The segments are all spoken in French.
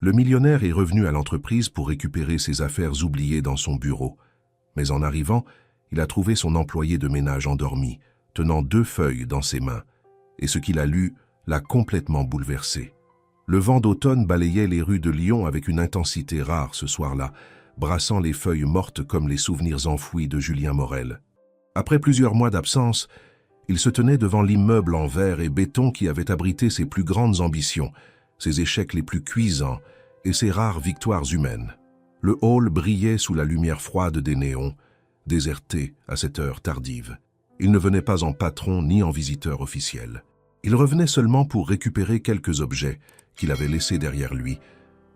Le millionnaire est revenu à l'entreprise pour récupérer ses affaires oubliées dans son bureau. Mais en arrivant, il a trouvé son employé de ménage endormi, tenant 2 feuilles dans ses mains, et ce qu'il a lu l'a complètement bouleversé. Le vent d'automne balayait les rues de Lyon avec une intensité rare ce soir-là, brassant les feuilles mortes comme les souvenirs enfouis de Julien Morel. Après plusieurs mois d'absence, il se tenait devant l'immeuble en verre et béton qui avait abrité ses plus grandes ambitions, ses échecs les plus cuisants et ses rares victoires humaines. Le hall brillait sous la lumière froide des néons, déserté à cette heure tardive. Il ne venait pas en patron ni en visiteur officiel. Il revenait seulement pour récupérer quelques objets qu'il avait laissés derrière lui,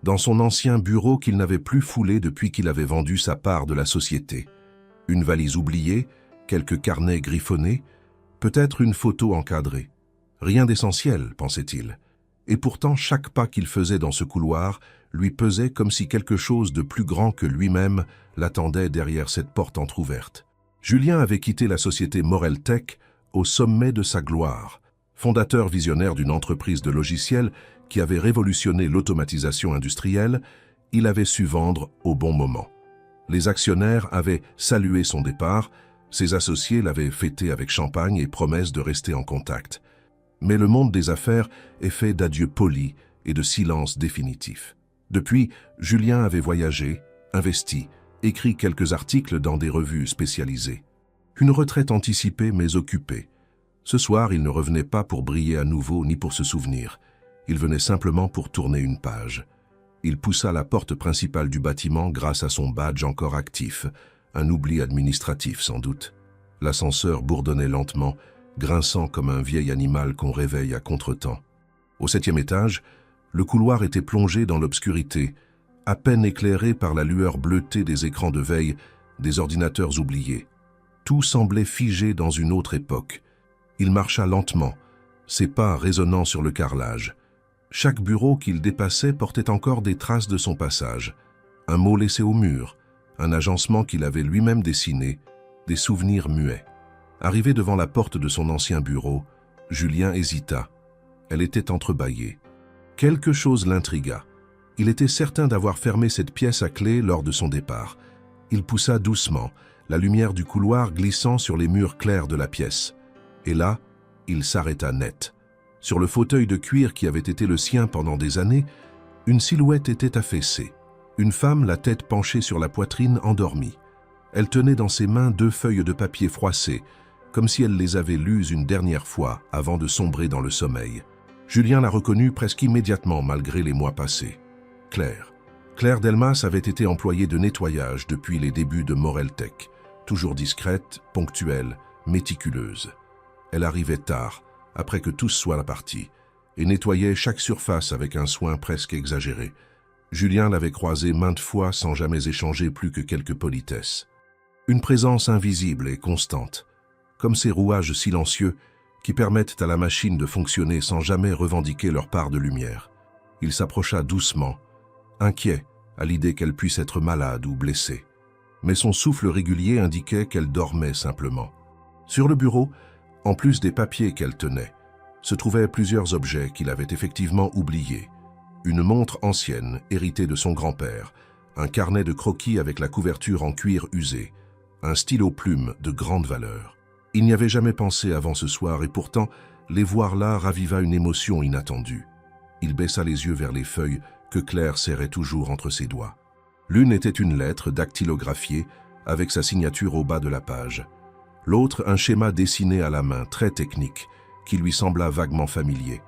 dans son ancien bureau qu'il n'avait plus foulé depuis qu'il avait vendu sa part de la société. Une valise oubliée, quelques carnets griffonnés, peut-être une photo encadrée. Rien d'essentiel, pensait-il. Et pourtant, chaque pas qu'il faisait dans ce couloir lui pesait comme si quelque chose de plus grand que lui-même l'attendait derrière cette porte entr'ouverte. Julien avait quitté la société Morel Tech au sommet de sa gloire. Fondateur visionnaire d'une entreprise de logiciels qui avait révolutionné l'automatisation industrielle, il avait su vendre au bon moment. Les actionnaires avaient salué son départ, ses associés l'avaient fêté avec champagne et promesse de rester en contact. Mais le monde des affaires est fait d'adieux polis et de silence définitif. Depuis, Julien avait voyagé, investi, écrit quelques articles dans des revues spécialisées. Une retraite anticipée mais occupée. Ce soir, il ne revenait pas pour briller à nouveau ni pour se souvenir. Il venait simplement pour tourner une page. Il poussa la porte principale du bâtiment grâce à son badge encore actif, un oubli administratif sans doute. L'ascenseur bourdonnait lentement, grinçant comme un vieil animal qu'on réveille à contretemps. Au 7e étage, le couloir était plongé dans l'obscurité, à peine éclairé par la lueur bleutée des écrans de veille, des ordinateurs oubliés. Tout semblait figé dans une autre époque. Il marcha lentement, ses pas résonnant sur le carrelage. Chaque bureau qu'il dépassait portait encore des traces de son passage. Un mot laissé au mur, un agencement qu'il avait lui-même dessiné, des souvenirs muets. Arrivé devant la porte de son ancien bureau, Julien hésita. Elle était entrebâillée. Quelque chose l'intrigua. Il était certain d'avoir fermé cette pièce à clé lors de son départ. Il poussa doucement, la lumière du couloir glissant sur les murs clairs de la pièce. Et là, il s'arrêta net. Sur le fauteuil de cuir qui avait été le sien pendant des années, une silhouette était affaissée. Une femme, la tête penchée sur la poitrine, endormie. Elle tenait dans ses mains 2 feuilles de papier froissées, comme si elle les avait lues une dernière fois avant de sombrer dans le sommeil. Julien la reconnut presque immédiatement malgré les mois passés. Claire. Claire Delmas avait été employée de nettoyage depuis les débuts de Morel Tech, toujours discrète, ponctuelle, méticuleuse. Elle arrivait tard, après que tous soient partis, et nettoyait chaque surface avec un soin presque exagéré. Julien l'avait croisée maintes fois sans jamais échanger plus que quelques politesses. Une présence invisible et constante, comme ces rouages silencieux qui permettent à la machine de fonctionner sans jamais revendiquer leur part de lumière. Il s'approcha doucement, inquiet à l'idée qu'elle puisse être malade ou blessée. Mais son souffle régulier indiquait qu'elle dormait simplement. Sur le bureau, en plus des papiers qu'elle tenait, se trouvaient plusieurs objets qu'il avait effectivement oubliés. Une montre ancienne, héritée de son grand-père, un carnet de croquis avec la couverture en cuir usé, un stylo plume de grande valeur. Il n'y avait jamais pensé avant ce soir et pourtant, les voir là raviva une émotion inattendue. Il baissa les yeux vers les feuilles que Claire serrait toujours entre ses doigts. L'une était une lettre dactylographiée avec sa signature au bas de la page. L'autre, un schéma dessiné à la main, très technique, qui lui sembla vaguement familier.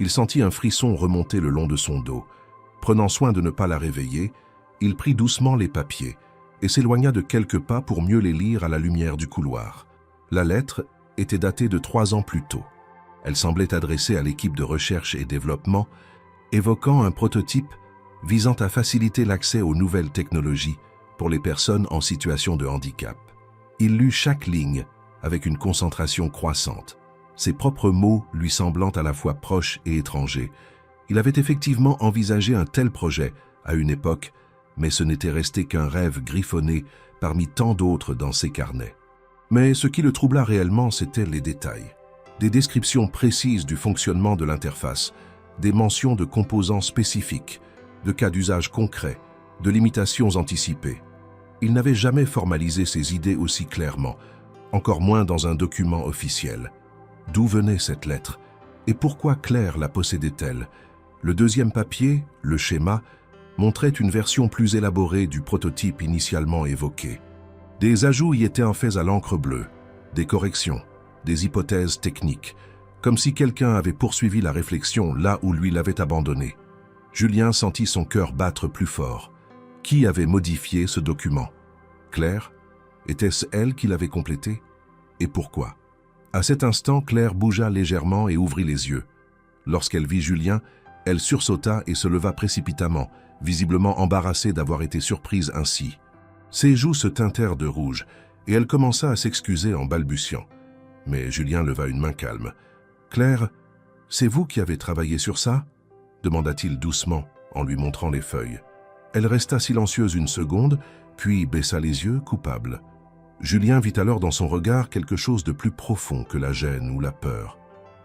Il sentit un frisson remonter le long de son dos. Prenant soin de ne pas la réveiller, il prit doucement les papiers et s'éloigna de quelques pas pour mieux les lire à la lumière du couloir. La lettre était datée de 3 ans plus tôt. Elle semblait adressée à l'équipe de recherche et développement, évoquant un prototype visant à faciliter l'accès aux nouvelles technologies pour les personnes en situation de handicap. Il lut chaque ligne avec une concentration croissante, ses propres mots lui semblant à la fois proches et étrangers. Il avait effectivement envisagé un tel projet à une époque, mais ce n'était resté qu'un rêve griffonné parmi tant d'autres dans ses carnets. Mais ce qui le troubla réellement, c'étaient les détails. Des descriptions précises du fonctionnement de l'interface, des mentions de composants spécifiques, de cas d'usage concrets, de limitations anticipées. Il n'avait jamais formalisé ses idées aussi clairement, encore moins dans un document officiel. D'où venait cette lettre? Et pourquoi Claire la possédait-elle? Le deuxième papier, le schéma, montrait une version plus élaborée du prototype initialement évoqué. Des ajouts y étaient faits à l'encre bleue, des corrections, des hypothèses techniques, comme si quelqu'un avait poursuivi la réflexion là où lui l'avait abandonnée. Julien sentit son cœur battre plus fort. Qui avait modifié ce document? Claire? Était-ce elle qui l'avait complété? Et pourquoi? À cet instant, Claire bougea légèrement et ouvrit les yeux. Lorsqu'elle vit Julien, elle sursauta et se leva précipitamment, visiblement embarrassée d'avoir été surprise ainsi. Ses joues se teintèrent de rouge et elle commença à s'excuser en balbutiant. Mais Julien leva une main calme. « Claire, c'est vous qui avez travaillé sur ça ?» demanda-t-il doucement en lui montrant les feuilles. Elle resta silencieuse une seconde, puis baissa les yeux, coupable. Julien vit alors dans son regard quelque chose de plus profond que la gêne ou la peur.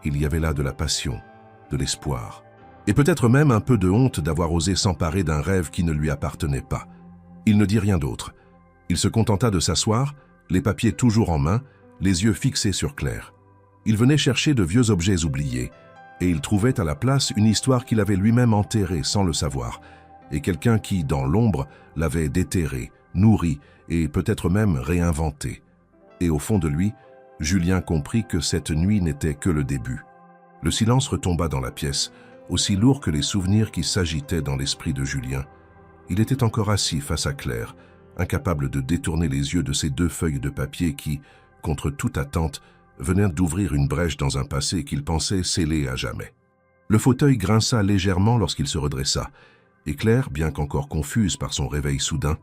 Il y avait là de la passion, de l'espoir, et peut-être même un peu de honte d'avoir osé s'emparer d'un rêve qui ne lui appartenait pas. Il ne dit rien d'autre. Il se contenta de s'asseoir, les papiers toujours en main, les yeux fixés sur Claire. Il venait chercher de vieux objets oubliés, et il trouvait à la place une histoire qu'il avait lui-même enterrée sans le savoir, et quelqu'un qui, dans l'ombre, l'avait déterré, nourri et peut-être même réinventé. Et au fond de lui, Julien comprit que cette nuit n'était que le début. Le silence retomba dans la pièce, aussi lourd que les souvenirs qui s'agitaient dans l'esprit de Julien. Il était encore assis face à Claire, incapable de détourner les yeux de ces deux feuilles de papier qui, contre toute attente, venaient d'ouvrir une brèche dans un passé qu'il pensait scellé à jamais. Le fauteuil grinça légèrement lorsqu'il se redressa, et Claire, bien qu'encore confuse par son réveil soudain,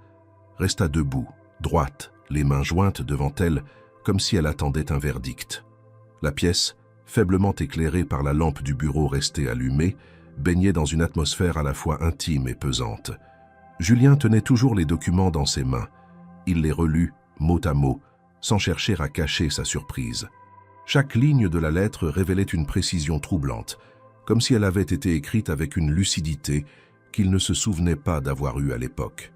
resta debout, droite, les mains jointes devant elle, comme si elle attendait un verdict. La pièce, faiblement éclairée par la lampe du bureau restée allumée, baignait dans une atmosphère à la fois intime et pesante. Julien tenait toujours les documents dans ses mains. Il les relut, mot à mot, sans chercher à cacher sa surprise. Chaque ligne de la lettre révélait une précision troublante, comme si elle avait été écrite avec une lucidité qu'il ne se souvenait pas d'avoir eue à l'époque.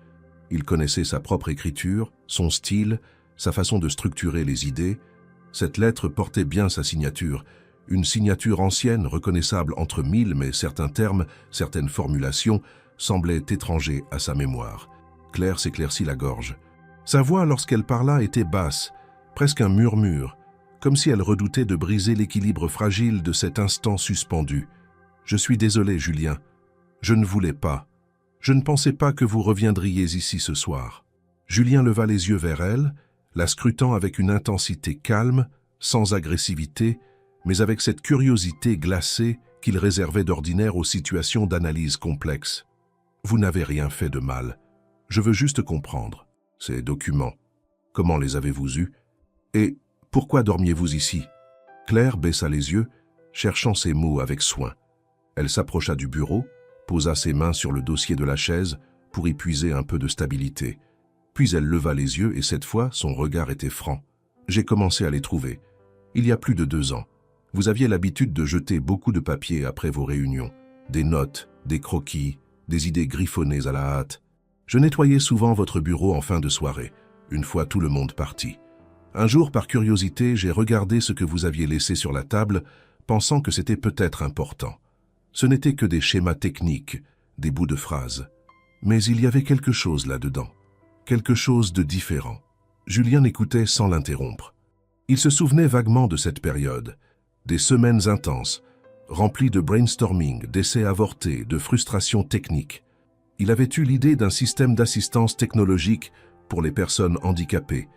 Il connaissait sa propre écriture, son style, sa façon de structurer les idées. Cette lettre portait bien sa signature, une signature ancienne, reconnaissable entre mille, mais certains termes, certaines formulations, semblaient étrangers à sa mémoire. Claire s'éclaircit la gorge. Sa voix, lorsqu'elle parla, était basse, presque un murmure, comme si elle redoutait de briser l'équilibre fragile de cet instant suspendu. « Je suis désolé, Julien. Je ne voulais pas. Je ne pensais pas que vous reviendriez ici ce soir. » Julien leva les yeux vers elle, la scrutant avec une intensité calme, sans agressivité, mais avec cette curiosité glacée qu'il réservait d'ordinaire aux situations d'analyse complexe. « Vous n'avez rien fait de mal. Je veux juste comprendre. Ces documents, comment les avez-vous eus? Et pourquoi dormiez-vous ici ?» Claire baissa les yeux, cherchant ses mots avec soin. Elle s'approcha du bureau, posa ses mains sur le dossier de la chaise pour y puiser un peu de stabilité. Puis elle leva les yeux et cette fois, son regard était franc. « J'ai commencé à les trouver. Il y a plus de 2 ans. Vous aviez l'habitude de jeter beaucoup de papiers après vos réunions. Des notes, des croquis, des idées griffonnées à la hâte. Je nettoyais souvent votre bureau en fin de soirée, une fois tout le monde parti. Un jour, par curiosité, j'ai regardé ce que vous aviez laissé sur la table, pensant que c'était peut-être important. Ce n'était que des schémas techniques, des bouts de phrases. Mais il y avait quelque chose là-dedans, quelque chose de différent. » Julien écoutait sans l'interrompre. Il se souvenait vaguement de cette période, des semaines intenses, remplies de brainstorming, d'essais avortés, de frustrations techniques. Il avait eu l'idée d'un système d'assistance technologique pour les personnes handicapées,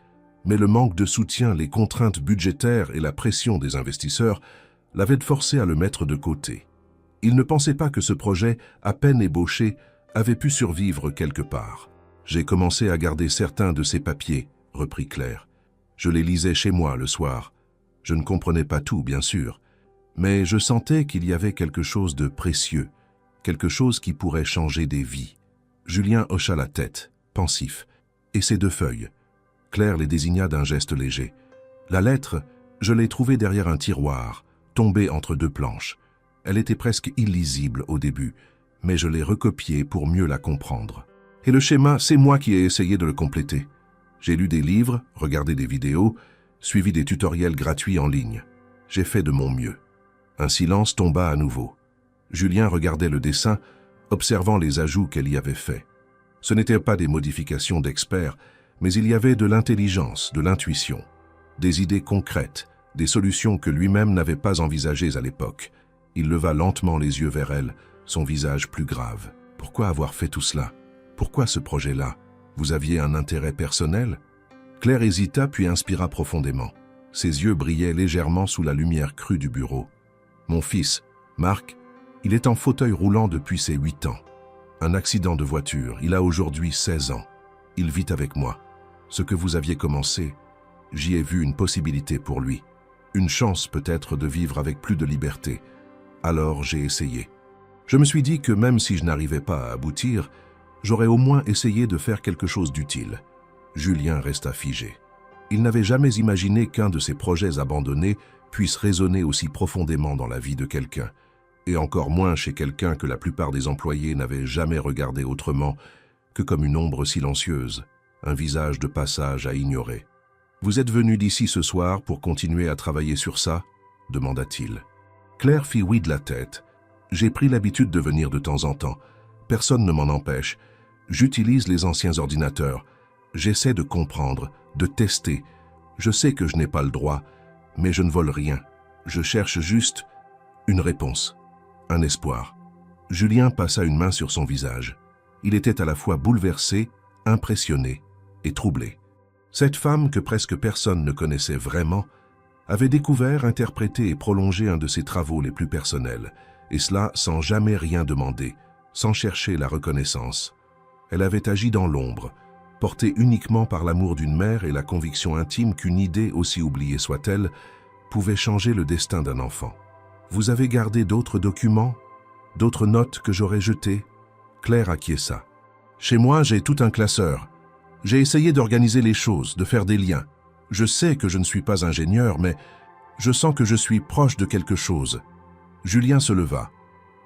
mais le manque de soutien, les contraintes budgétaires et la pression des investisseurs l'avaient forcé à le mettre de côté. Il ne pensait pas que ce projet, à peine ébauché, avait pu survivre quelque part. « J'ai commencé à garder certains de ces papiers, » reprit Claire. « Je les lisais chez moi le soir. Je ne comprenais pas tout, bien sûr, mais je sentais qu'il y avait quelque chose de précieux, quelque chose qui pourrait changer des vies. » Julien hocha la tête, pensif. « Et ces 2 feuilles ?» Claire les désigna d'un geste léger. « La lettre, je l'ai trouvée derrière un tiroir, tombée entre 2 planches. Elle était presque illisible au début, mais je l'ai recopiée pour mieux la comprendre. Et le schéma, c'est moi qui ai essayé de le compléter. J'ai lu des livres, regardé des vidéos, suivi des tutoriels gratuits en ligne. J'ai fait de mon mieux. Un silence tomba à nouveau. Julien regardait le dessin, observant les ajouts qu'elle y avait faits. Ce n'étaient pas des modifications d'experts, mais il y avait de l'intelligence, de l'intuition, des idées concrètes, des solutions que lui-même n'avait pas envisagées à l'époque. Il leva lentement les yeux vers elle, son visage plus grave. Pourquoi avoir fait tout cela? Pourquoi ce projet-là? Vous aviez un intérêt personnel? Claire hésita puis inspira profondément. Ses yeux brillaient légèrement sous la lumière crue du bureau. Mon fils, Marc, il est en fauteuil roulant depuis ses 8 ans. Un accident de voiture, il a aujourd'hui 16 ans. Il vit avec moi. Ce que vous aviez commencé, j'y ai vu une possibilité pour lui. Une chance peut-être de vivre avec plus de liberté. Alors j'ai essayé. Je me suis dit que même si je n'arrivais pas à aboutir, j'aurais au moins essayé de faire quelque chose d'utile. Julien resta figé. Il n'avait jamais imaginé qu'un de ses projets abandonnés puisse résonner aussi profondément dans la vie de quelqu'un, et encore moins chez quelqu'un que la plupart des employés n'avaient jamais regardé autrement que comme une ombre silencieuse, un visage de passage à ignorer. « Vous êtes venu d'ici ce soir pour continuer à travailler sur ça ?» demanda-t-il. Claire fit oui de la tête. « J'ai pris l'habitude de venir de temps en temps. Personne ne m'en empêche. J'utilise les anciens ordinateurs. J'essaie de comprendre, de tester. Je sais que je n'ai pas le droit, mais je ne vole rien. Je cherche juste une réponse, un espoir. » Julien passa une main sur son visage. Il était à la fois bouleversé, impressionné et troublé. Cette femme que presque personne ne connaissait vraiment avait découvert, interprété et prolongé un de ses travaux les plus personnels, et cela sans jamais rien demander, sans chercher la reconnaissance. Elle avait agi dans l'ombre, portée uniquement par l'amour d'une mère et la conviction intime qu'une idée, aussi oubliée soit-elle, pouvait changer le destin d'un enfant. « Vous avez gardé d'autres documents, d'autres notes que j'aurais jetées ?» Claire acquiesça. « Chez moi, j'ai tout un classeur. J'ai essayé d'organiser les choses, de faire des liens. Je sais que je ne suis pas ingénieur, mais je sens que je suis proche de quelque chose. » Julien se leva.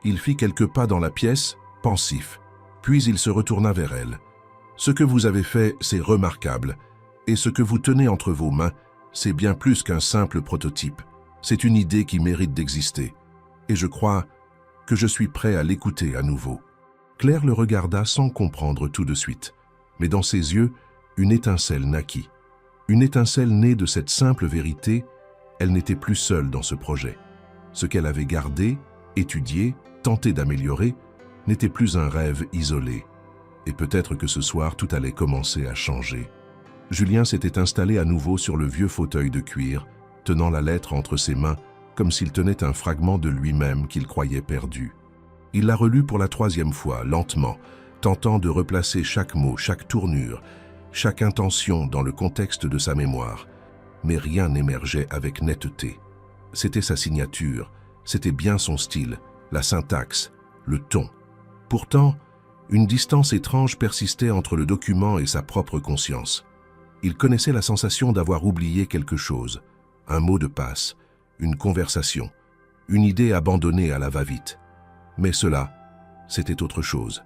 Il fit quelques pas dans la pièce, pensif. Puis il se retourna vers elle. « Ce que vous avez fait, c'est remarquable. Et ce que vous tenez entre vos mains, c'est bien plus qu'un simple prototype. C'est une idée qui mérite d'exister. Et je crois que je suis prêt à l'écouter à nouveau. » Claire le regarda sans comprendre tout de suite. Mais dans ses yeux, une étincelle naquit. Une étincelle née de cette simple vérité, elle n'était plus seule dans ce projet. Ce qu'elle avait gardé, étudié, tenté d'améliorer, n'était plus un rêve isolé. Et peut-être que ce soir, tout allait commencer à changer. Julien s'était installé à nouveau sur le vieux fauteuil de cuir, tenant la lettre entre ses mains, comme s'il tenait un fragment de lui-même qu'il croyait perdu. Il la relut pour la 3e fois, lentement, tentant de replacer chaque mot, chaque tournure, chaque intention dans le contexte de sa mémoire. Mais rien n'émergeait avec netteté. C'était sa signature, c'était bien son style, la syntaxe, le ton. Pourtant, une distance étrange persistait entre le document et sa propre conscience. Il connaissait la sensation d'avoir oublié quelque chose, un mot de passe, une conversation, une idée abandonnée à la va-vite. Mais cela, c'était autre chose.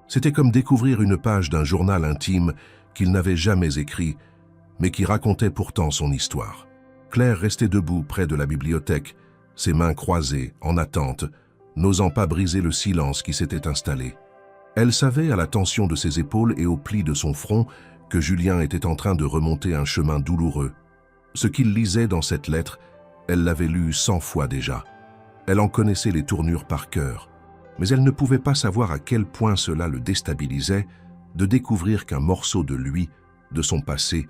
C'était comme découvrir une page d'un journal intime qu'il n'avait jamais écrit, mais qui racontait pourtant son histoire. Claire restait debout près de la bibliothèque, ses mains croisées, en attente, n'osant pas briser le silence qui s'était installé. Elle savait à la tension de ses épaules et au pli de son front que Julien était en train de remonter un chemin douloureux. Ce qu'il lisait dans cette lettre, elle l'avait lu 100 fois déjà. Elle en connaissait les tournures par cœur. Mais elle ne pouvait pas savoir à quel point cela le déstabilisait de découvrir qu'un morceau de lui, de son passé,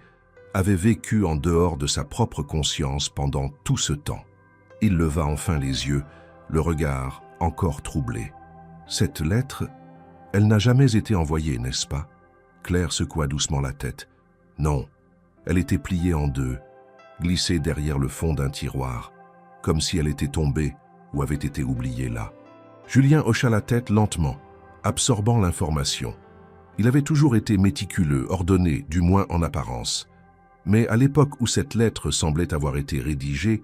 avait vécu en dehors de sa propre conscience pendant tout ce temps. Il leva enfin les yeux, le regard encore troublé. Cette lettre, elle n'a jamais été envoyée, n'est-ce pas? Claire secoua doucement la tête. Non, elle était pliée en deux, glissée derrière le fond d'un tiroir, comme si elle était tombée ou avait été oubliée là. Julien hocha la tête lentement, absorbant l'information. Il avait toujours été méticuleux, ordonné, du moins en apparence. Mais à l'époque où cette lettre semblait avoir été rédigée,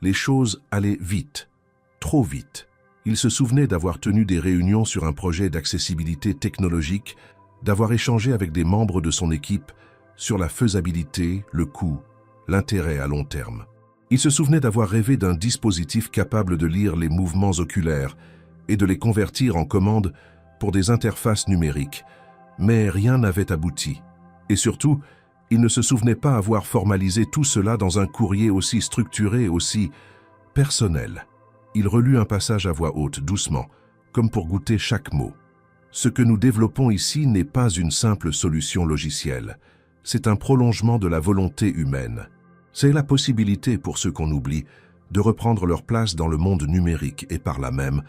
les choses allaient vite, trop vite. Il se souvenait d'avoir tenu des réunions sur un projet d'accessibilité technologique, d'avoir échangé avec des membres de son équipe sur la faisabilité, le coût, l'intérêt à long terme. Il se souvenait d'avoir rêvé d'un dispositif capable de lire les mouvements oculaires et de les convertir en commandes pour des interfaces numériques, mais rien n'avait abouti. Et surtout, il ne se souvenait pas avoir formalisé tout cela dans un courrier aussi structuré, aussi personnel. Il relut un passage à voix haute, doucement, comme pour goûter chaque mot. Ce que nous développons ici n'est pas une simple solution logicielle. C'est un prolongement de la volonté humaine. C'est la possibilité pour ceux qu'on oublie de reprendre leur place dans le monde numérique et par là même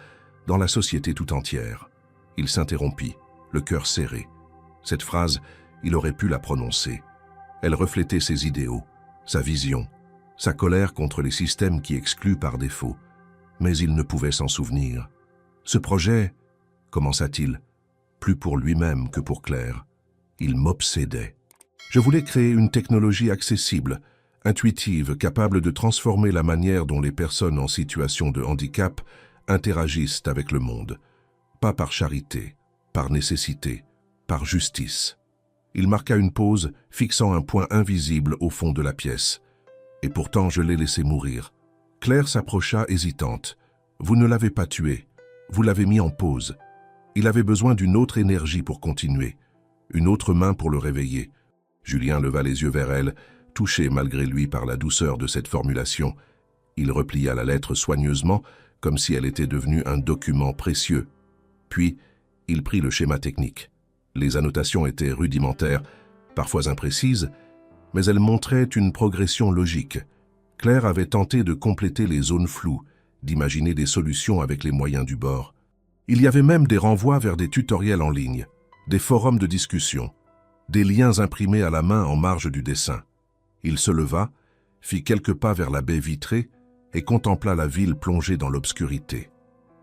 dans la société tout entière. Il s'interrompit, le cœur serré. Cette phrase, il aurait pu la prononcer. Elle reflétait ses idéaux, sa vision, sa colère contre les systèmes qui excluent par défaut. Mais il ne pouvait s'en souvenir. Ce projet, commença-t-il, plus pour lui-même que pour Claire. Il m'obsédait. Je voulais créer une technologie accessible, intuitive, capable de transformer la manière dont les personnes en situation de handicap interagissent avec le monde. Pas par charité, par nécessité, par justice. Il marqua une pause, fixant un point invisible au fond de la pièce. Et pourtant, je l'ai laissé mourir. Claire s'approcha hésitante. Vous ne l'avez pas tué, vous l'avez mis en pause. Il avait besoin d'une autre énergie pour continuer, une autre main pour le réveiller. Julien leva les yeux vers elle, touché malgré lui par la douceur de cette formulation. Il replia la lettre soigneusement, comme si elle était devenue un document précieux. Puis, il prit le schéma technique. Les annotations étaient rudimentaires, parfois imprécises, mais elles montraient une progression logique. Claire avait tenté de compléter les zones floues, d'imaginer des solutions avec les moyens du bord. Il y avait même des renvois vers des tutoriels en ligne, des forums de discussion, des liens imprimés à la main en marge du dessin. Il se leva, fit quelques pas vers la baie vitrée et contempla la ville plongée dans l'obscurité.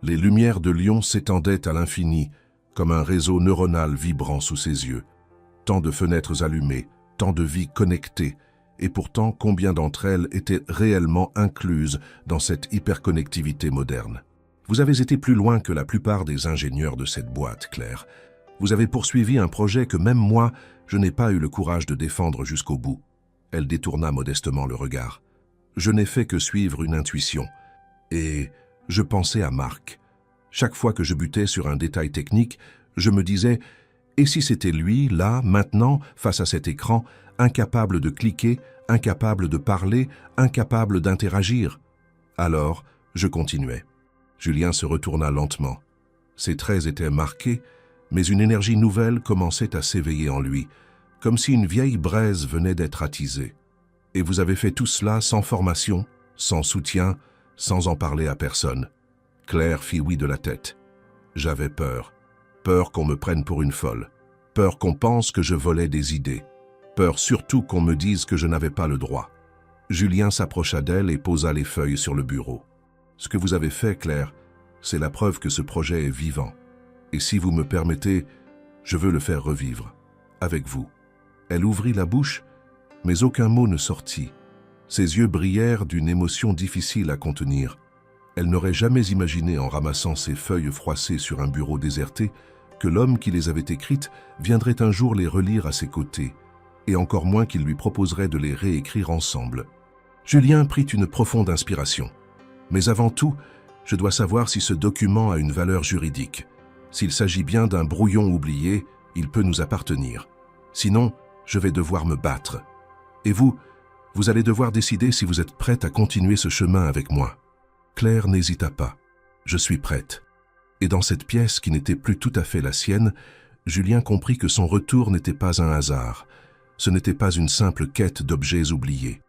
Les lumières de Lyon s'étendaient à l'infini, comme un réseau neuronal vibrant sous ses yeux. Tant de fenêtres allumées, tant de vies connectées, et pourtant combien d'entre elles étaient réellement incluses dans cette hyperconnectivité moderne. Vous avez été plus loin que la plupart des ingénieurs de cette boîte, Claire. Vous avez poursuivi un projet que même moi, je n'ai pas eu le courage de défendre jusqu'au bout. Elle détourna modestement le regard. Je n'ai fait que suivre une intuition. Et je pensais à Marc. Chaque fois que je butais sur un détail technique, je me disais « Et si c'était lui, là, maintenant, face à cet écran, incapable de cliquer, incapable de parler, incapable d'interagir ?» Alors, je continuais. Julien se retourna lentement. Ses traits étaient marqués, mais une énergie nouvelle commençait à s'éveiller en lui, comme si une vieille braise venait d'être attisée. Et vous avez fait tout cela sans formation, sans soutien, sans en parler à personne. Claire fit oui de la tête. J'avais peur. Peur qu'on me prenne pour une folle. Peur qu'on pense que je volais des idées. Peur surtout qu'on me dise que je n'avais pas le droit. Julien s'approcha d'elle et posa les feuilles sur le bureau. Ce que vous avez fait, Claire, c'est la preuve que ce projet est vivant. Et si vous me permettez, je veux le faire revivre. Avec vous. Elle ouvrit la bouche, mais aucun mot ne sortit. Ses yeux brillèrent d'une émotion difficile à contenir. Elle n'aurait jamais imaginé, en ramassant ces feuilles froissées sur un bureau déserté, que l'homme qui les avait écrites viendrait un jour les relire à ses côtés, et encore moins qu'il lui proposerait de les réécrire ensemble. Julien prit une profonde inspiration. Mais avant tout, je dois savoir si ce document a une valeur juridique. S'il s'agit bien d'un brouillon oublié, il peut nous appartenir. Sinon, je vais devoir me battre. Et vous allez devoir décider si vous êtes prête à continuer ce chemin avec moi. Claire n'hésita pas. Je suis prête. Et dans cette pièce qui n'était plus tout à fait la sienne, Julien comprit que son retour n'était pas un hasard. Ce n'était pas une simple quête d'objets oubliés.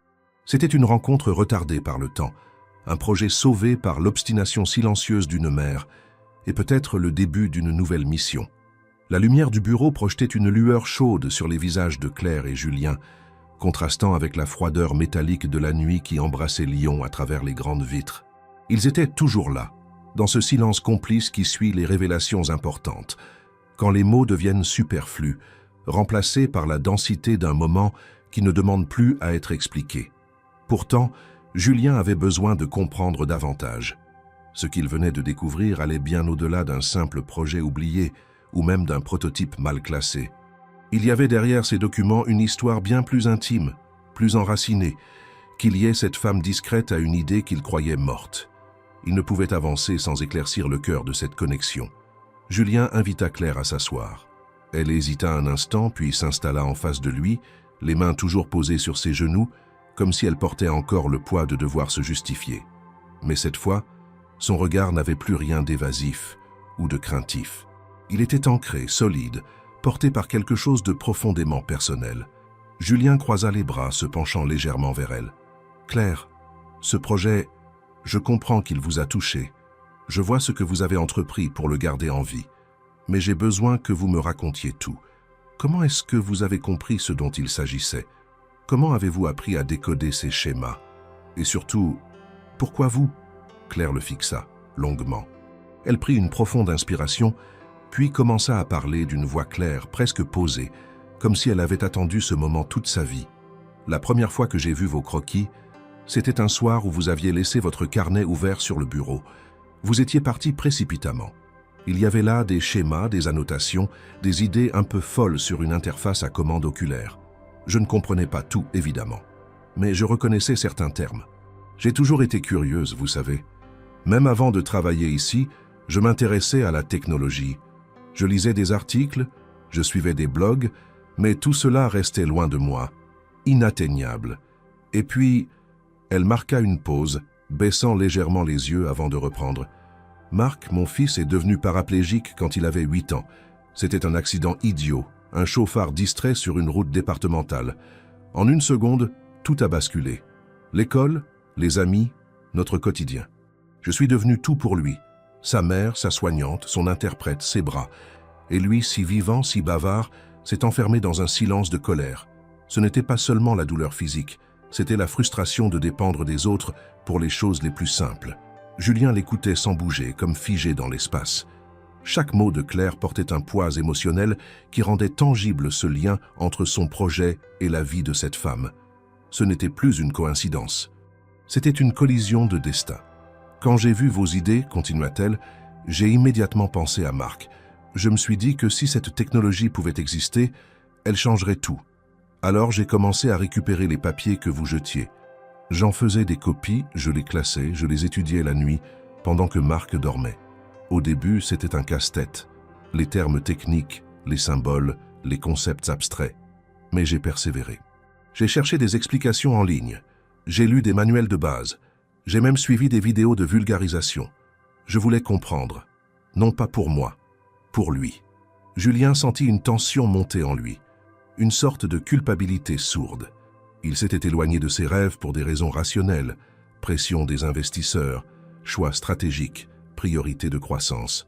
C'était une rencontre retardée par le temps, un projet sauvé par l'obstination silencieuse d'une mère, et peut-être le début d'une nouvelle mission. La lumière du bureau projetait une lueur chaude sur les visages de Claire et Julien, contrastant avec la froideur métallique de la nuit qui embrassait Lyon à travers les grandes vitres. Ils étaient toujours là, dans ce silence complice qui suit les révélations importantes, quand les mots deviennent superflus, remplacés par la densité d'un moment qui ne demande plus à être expliqué. Pourtant, Julien avait besoin de comprendre davantage. Ce qu'il venait de découvrir allait bien au-delà d'un simple projet oublié ou même d'un prototype mal classé. Il y avait derrière ces documents une histoire bien plus intime, plus enracinée, qui liait cette femme discrète à une idée qu'il croyait morte. Il ne pouvait avancer sans éclaircir le cœur de cette connexion. Julien invita Claire à s'asseoir. Elle hésita un instant, puis s'installa en face de lui, les mains toujours posées sur ses genoux, comme si elle portait encore le poids de devoir se justifier. Mais cette fois, son regard n'avait plus rien d'évasif ou de craintif. Il était ancré, solide, porté par quelque chose de profondément personnel. Julien croisa les bras, se penchant légèrement vers elle. « Claire, ce projet, je comprends qu'il vous a touché. Je vois ce que vous avez entrepris pour le garder en vie. Mais j'ai besoin que vous me racontiez tout. Comment est-ce que vous avez compris ce dont il s'agissait? Comment avez-vous appris à décoder ces schémas? Et surtout, pourquoi vous ?» Claire le fixa, longuement. Elle prit une profonde inspiration, puis commença à parler d'une voix claire, presque posée, comme si elle avait attendu ce moment toute sa vie. « La première fois que j'ai vu vos croquis, c'était un soir où vous aviez laissé votre carnet ouvert sur le bureau. Vous étiez parti précipitamment. Il y avait là des schémas, des annotations, des idées un peu folles sur une interface à commande oculaire. Je ne comprenais pas tout, évidemment, mais je reconnaissais certains termes. J'ai toujours été curieuse, vous savez. Même avant de travailler ici, je m'intéressais à la technologie. Je lisais des articles, je suivais des blogs, mais tout cela restait loin de moi, inatteignable. Et puis, elle marqua une pause, baissant légèrement les yeux avant de reprendre. Marc, mon fils, est devenu paraplégique quand il avait 8 ans. C'était un accident idiot, un chauffard distrait sur une route départementale. En une seconde, tout a basculé. L'école, les amis, notre quotidien. Je suis devenu tout pour lui. Sa mère, sa soignante, son interprète, ses bras. Et lui, si vivant, si bavard, s'est enfermé dans un silence de colère. Ce n'était pas seulement la douleur physique, c'était la frustration de dépendre des autres pour les choses les plus simples. Julien l'écoutait sans bouger, comme figé dans l'espace. Chaque mot de Claire portait un poids émotionnel qui rendait tangible ce lien entre son projet et la vie de cette femme. Ce n'était plus une coïncidence. C'était une collision de destin. Quand j'ai vu vos idées, continua-t-elle, j'ai immédiatement pensé à Marc. Je me suis dit que si cette technologie pouvait exister, elle changerait tout. Alors j'ai commencé à récupérer les papiers que vous jetiez. J'en faisais des copies, je les classais, je les étudiais la nuit, pendant que Marc dormait. Au début, c'était un casse-tête. Les termes techniques, les symboles, les concepts abstraits. Mais j'ai persévéré. J'ai cherché des explications en ligne. J'ai lu des manuels de base. J'ai même suivi des vidéos de vulgarisation. Je voulais comprendre. Non pas pour moi, pour lui. Julien sentit une tension monter en lui. Une sorte de culpabilité sourde. Il s'était éloigné de ses rêves pour des raisons rationnelles. Pression des investisseurs, choix stratégiques, priorité de croissance.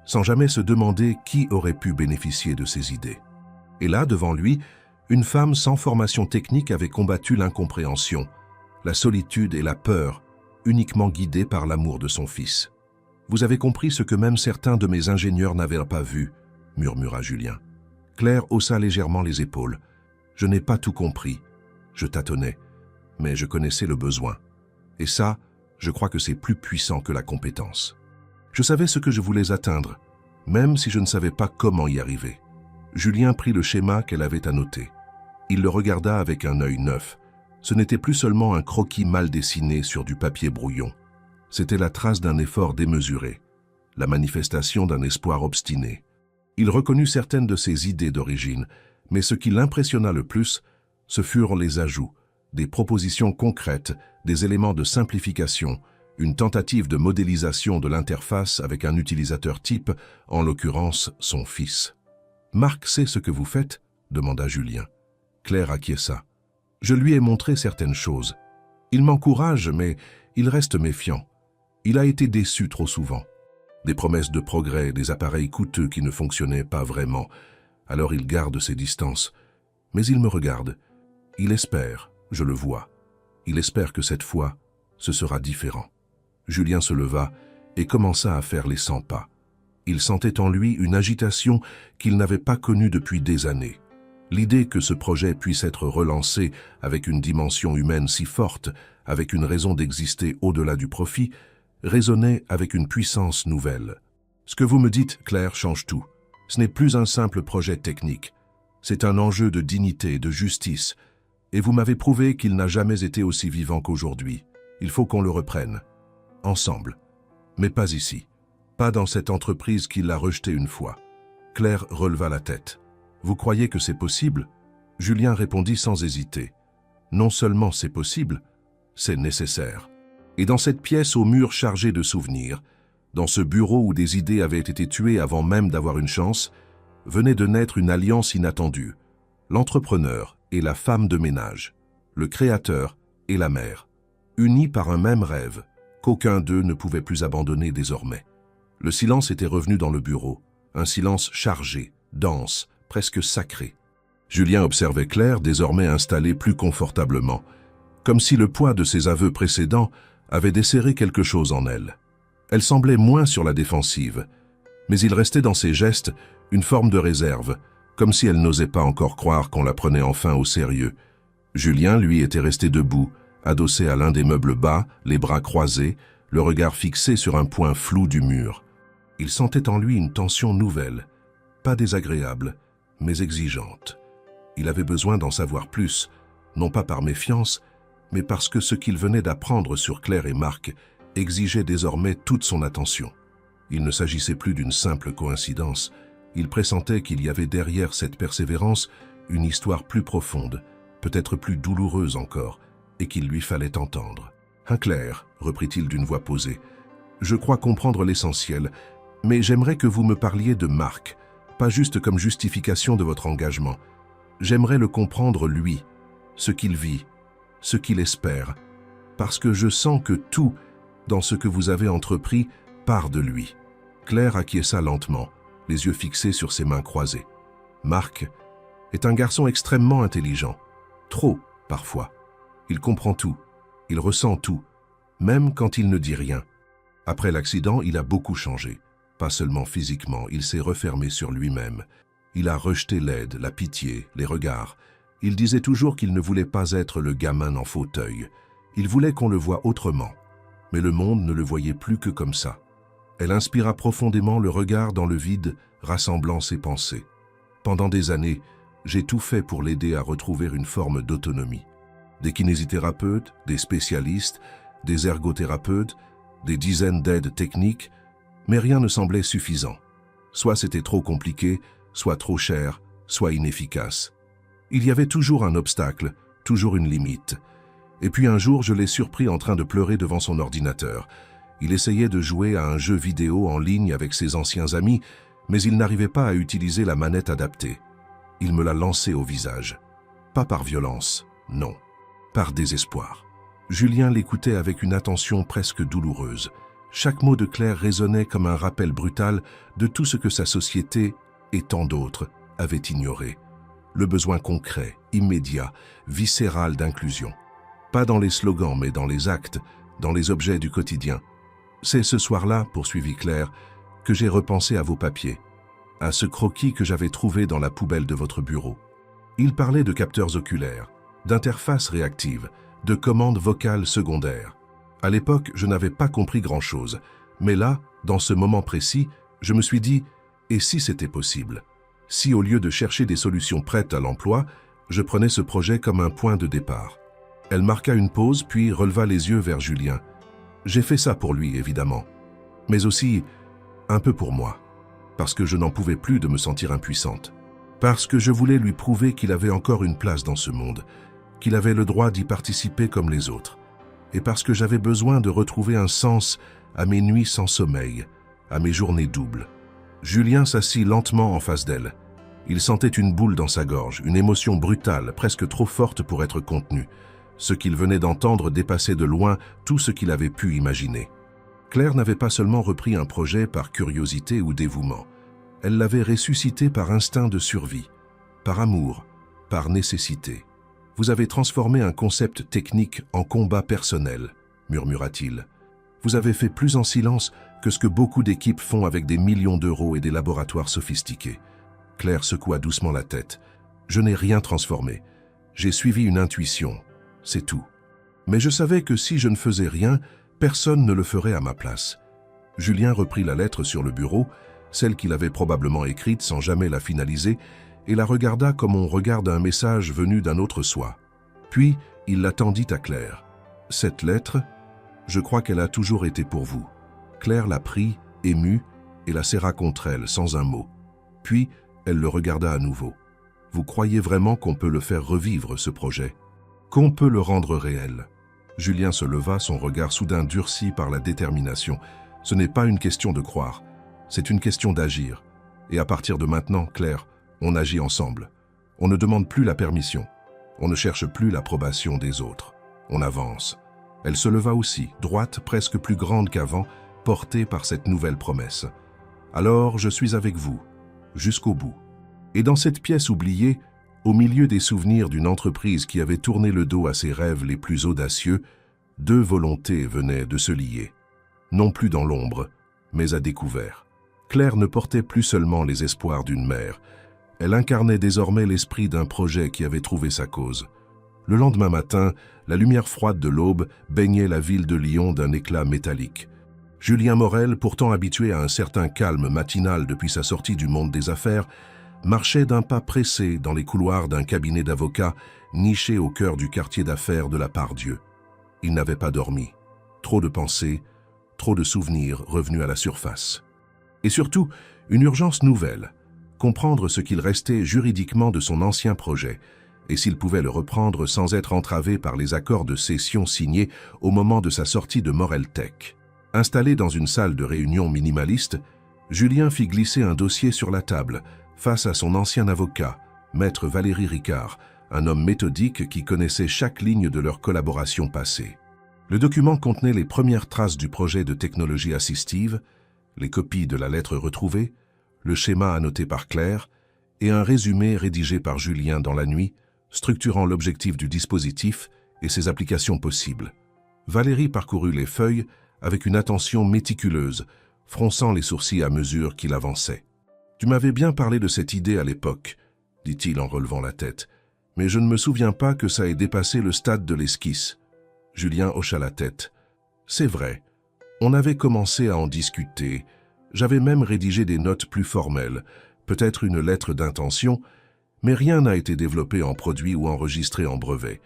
Sans jamais se demander qui aurait pu bénéficier de ses idées. Et là, devant lui, une femme sans formation technique avait combattu l'incompréhension, la solitude et la peur, uniquement guidée par l'amour de son fils. « Vous avez compris ce que même certains de mes ingénieurs n'avaient pas vu », murmura Julien. Claire haussa légèrement les épaules. « Je n'ai pas tout compris. Je tâtonnais, mais je connaissais le besoin. Et ça, je crois que c'est plus puissant que la compétence. Je savais ce que je voulais atteindre, même si je ne savais pas comment y arriver. » Julien prit le schéma qu'elle avait annoté. Il le regarda avec un œil neuf. Ce n'était plus seulement un croquis mal dessiné sur du papier brouillon. C'était la trace d'un effort démesuré, la manifestation d'un espoir obstiné. Il reconnut certaines de ses idées d'origine, mais ce qui l'impressionna le plus, ce furent les ajouts, des propositions concrètes, des éléments de simplification, une tentative de modélisation de l'interface avec un utilisateur type, en l'occurrence son fils. « Marc sait ce que vous faites ?» demanda Julien. Claire acquiesça. « Je lui ai montré certaines choses. Il m'encourage, mais il reste méfiant. Il a été déçu trop souvent. Des promesses de progrès, des appareils coûteux qui ne fonctionnaient pas vraiment. Alors il garde ses distances. Mais il me regarde. Il espère, je le vois. Il espère que cette fois, ce sera différent. » Julien se leva et commença à faire les 100 pas. Il sentait en lui une agitation qu'il n'avait pas connue depuis des années. L'idée que ce projet puisse être relancé avec une dimension humaine si forte, avec une raison d'exister au-delà du profit, résonnait avec une puissance nouvelle. « Ce que vous me dites, Claire, change tout. Ce n'est plus un simple projet technique. C'est un enjeu de dignité, de justice. Et vous m'avez prouvé qu'il n'a jamais été aussi vivant qu'aujourd'hui. Il faut qu'on le reprenne. Ensemble. Mais pas ici. Pas dans cette entreprise qui l'a rejeté une fois. » Claire releva la tête. « Vous croyez que c'est possible ?» Julien répondit sans hésiter. « Non seulement c'est possible, c'est nécessaire. » Et dans cette pièce aux murs chargés de souvenirs, dans ce bureau où des idées avaient été tuées avant même d'avoir une chance, venait de naître une alliance inattendue. L'entrepreneur et la femme de ménage, le créateur et la mère, unis par un même rêve, qu'aucun d'eux ne pouvait plus abandonner désormais. Le silence était revenu dans le bureau, un silence chargé, dense, presque sacré. Julien observait Claire, désormais installée plus confortablement, comme si le poids de ses aveux précédents avait desserré quelque chose en elle. Elle semblait moins sur la défensive, mais il restait dans ses gestes une forme de réserve, comme si elle n'osait pas encore croire qu'on la prenait enfin au sérieux. Julien, lui, était resté debout, adossé à l'un des meubles bas, les bras croisés, le regard fixé sur un point flou du mur. Il sentait en lui une tension nouvelle, pas désagréable, mais exigeante. Il avait besoin d'en savoir plus, non pas par méfiance, mais parce que ce qu'il venait d'apprendre sur Claire et Marc exigeait désormais toute son attention. Il ne s'agissait plus d'une simple coïncidence. Il pressentait qu'il y avait derrière cette persévérance une histoire plus profonde, peut-être plus douloureuse encore, et qu'il lui fallait entendre. « Hein, Claire, reprit-il d'une voix posée, je crois comprendre l'essentiel, mais j'aimerais que vous me parliez de Marc, pas juste comme justification de votre engagement. J'aimerais le comprendre lui, ce qu'il vit, ce qu'il espère, parce que je sens que tout, dans ce que vous avez entrepris, part de lui. » Claire acquiesça lentement, les yeux fixés sur ses mains croisées. Marc est un garçon extrêmement intelligent, trop parfois. Il comprend tout, il ressent tout, même quand il ne dit rien. Après l'accident, il a beaucoup changé, pas seulement physiquement, il s'est refermé sur lui-même. Il a rejeté l'aide, la pitié, les regards. Il disait toujours qu'il ne voulait pas être le gamin en fauteuil. Il voulait qu'on le voie autrement. Mais le monde ne le voyait plus que comme ça. Elle inspira profondément le regard dans le vide, rassemblant ses pensées. Pendant des années, j'ai tout fait pour l'aider à retrouver une forme d'autonomie. Des kinésithérapeutes, des spécialistes, des ergothérapeutes, des dizaines d'aides techniques, mais rien ne semblait suffisant. Soit c'était trop compliqué, soit trop cher, soit inefficace. Il y avait toujours un obstacle, toujours une limite. Et puis un jour, je l'ai surpris en train de pleurer devant son ordinateur. Il essayait de jouer à un jeu vidéo en ligne avec ses anciens amis, mais il n'arrivait pas à utiliser la manette adaptée. Il me l'a lancée au visage. Pas par violence, non, par désespoir. Julien l'écoutait avec une attention presque douloureuse. Chaque mot de Claire résonnait comme un rappel brutal de tout ce que sa société, et tant d'autres, avaient ignoré. Le besoin concret, immédiat, viscéral d'inclusion. Pas dans les slogans, mais dans les actes, dans les objets du quotidien. C'est ce soir-là, poursuivit Claire, que j'ai repensé à vos papiers, à ce croquis que j'avais trouvé dans la poubelle de votre bureau. Il parlait de capteurs oculaires, d'interfaces réactives, de commandes vocales secondaires. À l'époque, je n'avais pas compris grand-chose, mais là, dans ce moment précis, je me suis dit, et si c'était possible ? Si au lieu de chercher des solutions prêtes à l'emploi, je prenais ce projet comme un point de départ. Elle marqua une pause, puis releva les yeux vers Julien. J'ai fait ça pour lui, évidemment, mais aussi un peu pour moi, parce que je n'en pouvais plus de me sentir impuissante, parce que je voulais lui prouver qu'il avait encore une place dans ce monde, qu'il avait le droit d'y participer comme les autres, et parce que j'avais besoin de retrouver un sens à mes nuits sans sommeil, à mes journées doubles. Julien s'assit lentement en face d'elle. Il sentait une boule dans sa gorge, une émotion brutale, presque trop forte pour être contenue. Ce qu'il venait d'entendre dépassait de loin tout ce qu'il avait pu imaginer. Claire n'avait pas seulement repris un projet par curiosité ou dévouement. Elle l'avait ressuscité par instinct de survie, par amour, par nécessité. « Vous avez transformé un concept technique en combat personnel », murmura-t-il. « Vous avez fait plus en silence que ce que beaucoup d'équipes font avec des millions d'euros et des laboratoires sophistiqués. » Claire secoua doucement la tête. « Je n'ai rien transformé. J'ai suivi une intuition. C'est tout. Mais je savais que si je ne faisais rien, Personne ne le ferait à ma place. Julien reprit la lettre sur le bureau, celle qu'il avait probablement écrite sans jamais la finaliser, et la regarda comme on regarde un message venu d'un autre soi. Puis, il la tendit à Claire. « Cette lettre, je crois qu'elle a toujours été pour vous. » Claire la prit, émue, et la serra contre elle, sans un mot. Puis, elle le regarda à nouveau. « Vous croyez vraiment qu'on peut le faire revivre, ce projet? Qu'on peut le rendre réel ?» Julien se leva, son regard soudain durci par la détermination. « Ce n'est pas une question de croire, c'est une question d'agir. Et à partir de maintenant, Claire, on agit ensemble. On ne demande plus la permission. On ne cherche plus l'approbation des autres. On avance. » Elle se leva aussi, droite, presque plus grande qu'avant, portée par cette nouvelle promesse. « Alors, je suis avec vous, jusqu'au bout. » Et dans cette pièce oubliée, au milieu des souvenirs d'une entreprise qui avait tourné le dos à ses rêves les plus audacieux, deux volontés venaient de se lier. Non plus dans l'ombre, mais à découvert. Claire ne portait plus seulement les espoirs d'une mère. Elle incarnait désormais l'esprit d'un projet qui avait trouvé sa cause. Le lendemain matin, la lumière froide de l'aube baignait la ville de Lyon d'un éclat métallique. Julien Morel, pourtant habitué à un certain calme matinal depuis sa sortie du monde des affaires, marchait d'un pas pressé dans les couloirs d'un cabinet d'avocats niché au cœur du quartier d'affaires de la Part-Dieu. Il n'avait pas dormi. Trop de pensées, trop de souvenirs revenus à la surface. Et surtout, une urgence nouvelle, comprendre ce qu'il restait juridiquement de son ancien projet, et s'il pouvait le reprendre sans être entravé par les accords de cession signés au moment de sa sortie de Morel Tech. Installé dans une salle de réunion minimaliste, Julien fit glisser un dossier sur la table, face à son ancien avocat, maître Valéry Ricard, un homme méthodique qui connaissait chaque ligne de leur collaboration passée. Le document contenait les premières traces du projet de technologie assistive, les copies de la lettre retrouvée, le schéma annoté par Claire et un résumé rédigé par Julien dans la nuit, structurant l'objectif du dispositif et ses applications possibles. Valéry parcourut les feuilles avec une attention méticuleuse, fronçant les sourcils à mesure qu'il avançait. « Tu m'avais bien parlé de cette idée à l'époque, » dit-il en relevant la tête, « mais je ne me souviens pas que ça ait dépassé le stade de l'esquisse. » Julien hocha la tête. « C'est vrai, on avait commencé à en discuter. J'avais même rédigé des notes plus formelles, peut-être une lettre d'intention, mais rien n'a été développé en produit ou enregistré en brevet.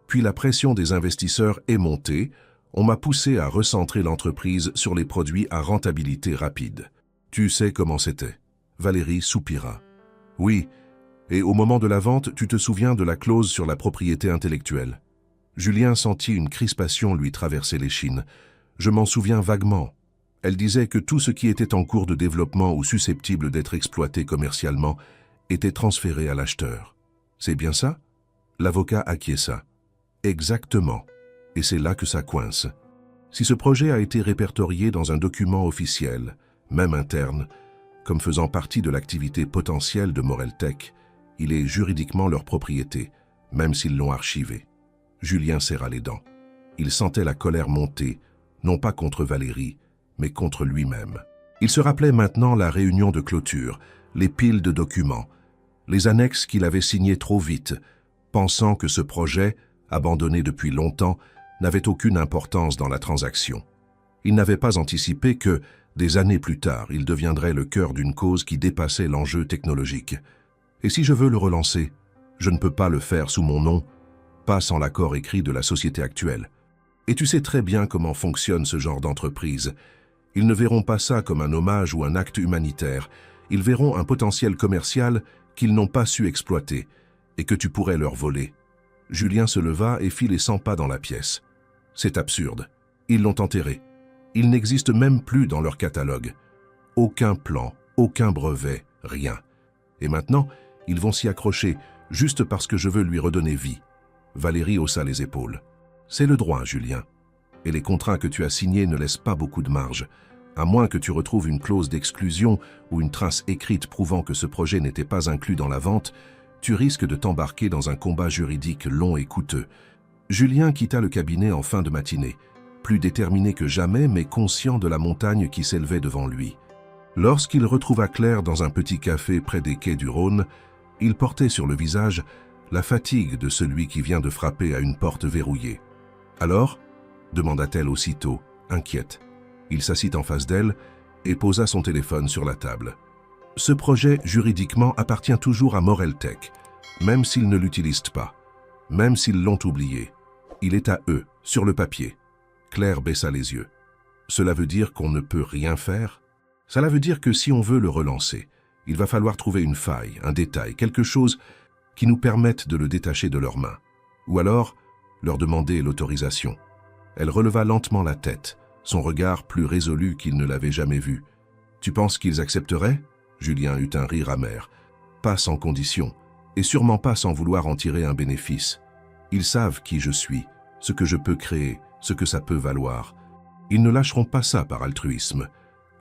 Puis la pression des investisseurs est montée, on m'a poussé à recentrer l'entreprise sur les produits à rentabilité rapide. Tu sais comment c'était. » Valéry soupira. « Oui, et au moment de la vente, tu te souviens de la clause sur la propriété intellectuelle. » Julien sentit une crispation lui traverser l'échine. « Je m'en souviens vaguement. Elle disait que tout ce qui était en cours de développement ou susceptible d'être exploité commercialement était transféré à l'acheteur. C'est bien ça ?» L'avocat acquiesça. « Exactement. Et c'est là que ça coince. Si ce projet a été répertorié dans un document officiel, même interne, comme faisant partie de l'activité potentielle de Morel Tech, il est juridiquement leur propriété, même s'ils l'ont archivé. » Julien serra les dents. Il sentait la colère monter, non pas contre Valéry, mais contre lui-même. Il se rappelait maintenant la réunion de clôture, les piles de documents, les annexes qu'il avait signées trop vite, pensant que ce projet, abandonné depuis longtemps, n'avait aucune importance dans la transaction. Il n'avait pas anticipé que, des années plus tard, il deviendrait le cœur d'une cause qui dépassait l'enjeu technologique. Et si je veux le relancer, je ne peux pas le faire sous mon nom, pas sans l'accord écrit de la société actuelle. Et tu sais très bien comment fonctionne ce genre d'entreprise. Ils ne verront pas ça comme un hommage ou un acte humanitaire. Ils verront un potentiel commercial qu'ils n'ont pas su exploiter et que tu pourrais leur voler. Julien se leva et fit les 100 pas dans la pièce. C'est absurde. Ils l'ont enterré. Il n'existe même plus dans leur catalogue. Aucun plan, aucun brevet, rien. Et maintenant, ils vont s'y accrocher, juste parce que je veux lui redonner vie. Valéry haussa les épaules. C'est le droit, Julien. Et les contrats que tu as signés ne laissent pas beaucoup de marge. À moins que tu retrouves une clause d'exclusion ou une trace écrite prouvant que ce projet n'était pas inclus dans la vente, tu risques de t'embarquer dans un combat juridique long et coûteux. Julien quitta le cabinet en fin de matinée, plus déterminé que jamais, mais conscient de la montagne qui s'élevait devant lui. Lorsqu'il retrouva Claire dans un petit café près des quais du Rhône, il portait sur le visage la fatigue de celui qui vient de frapper à une porte verrouillée. « Alors » demanda-t-elle aussitôt, inquiète. Il s'assit en face d'elle et posa son téléphone sur la table. Ce projet, juridiquement, appartient toujours à Moreltech, même s'ils ne l'utilisent pas, même s'ils l'ont oublié. Il est à eux, sur le papier. Claire baissa les yeux. Cela veut dire qu'on ne peut rien faire? Cela veut dire que si on veut le relancer, il va falloir trouver une faille, un détail, quelque chose qui nous permette de le détacher de leurs mains. Ou alors, leur demander l'autorisation. Elle releva lentement la tête, son regard plus résolu qu'il ne l'avait jamais vu. « Tu penses qu'ils accepteraient » Julien eut un rire amer. « Pas sans condition, et sûrement pas sans vouloir en tirer un bénéfice. Ils savent qui je suis, ce que je peux créer, ce que ça peut valoir. Ils ne lâcheront pas ça par altruisme. »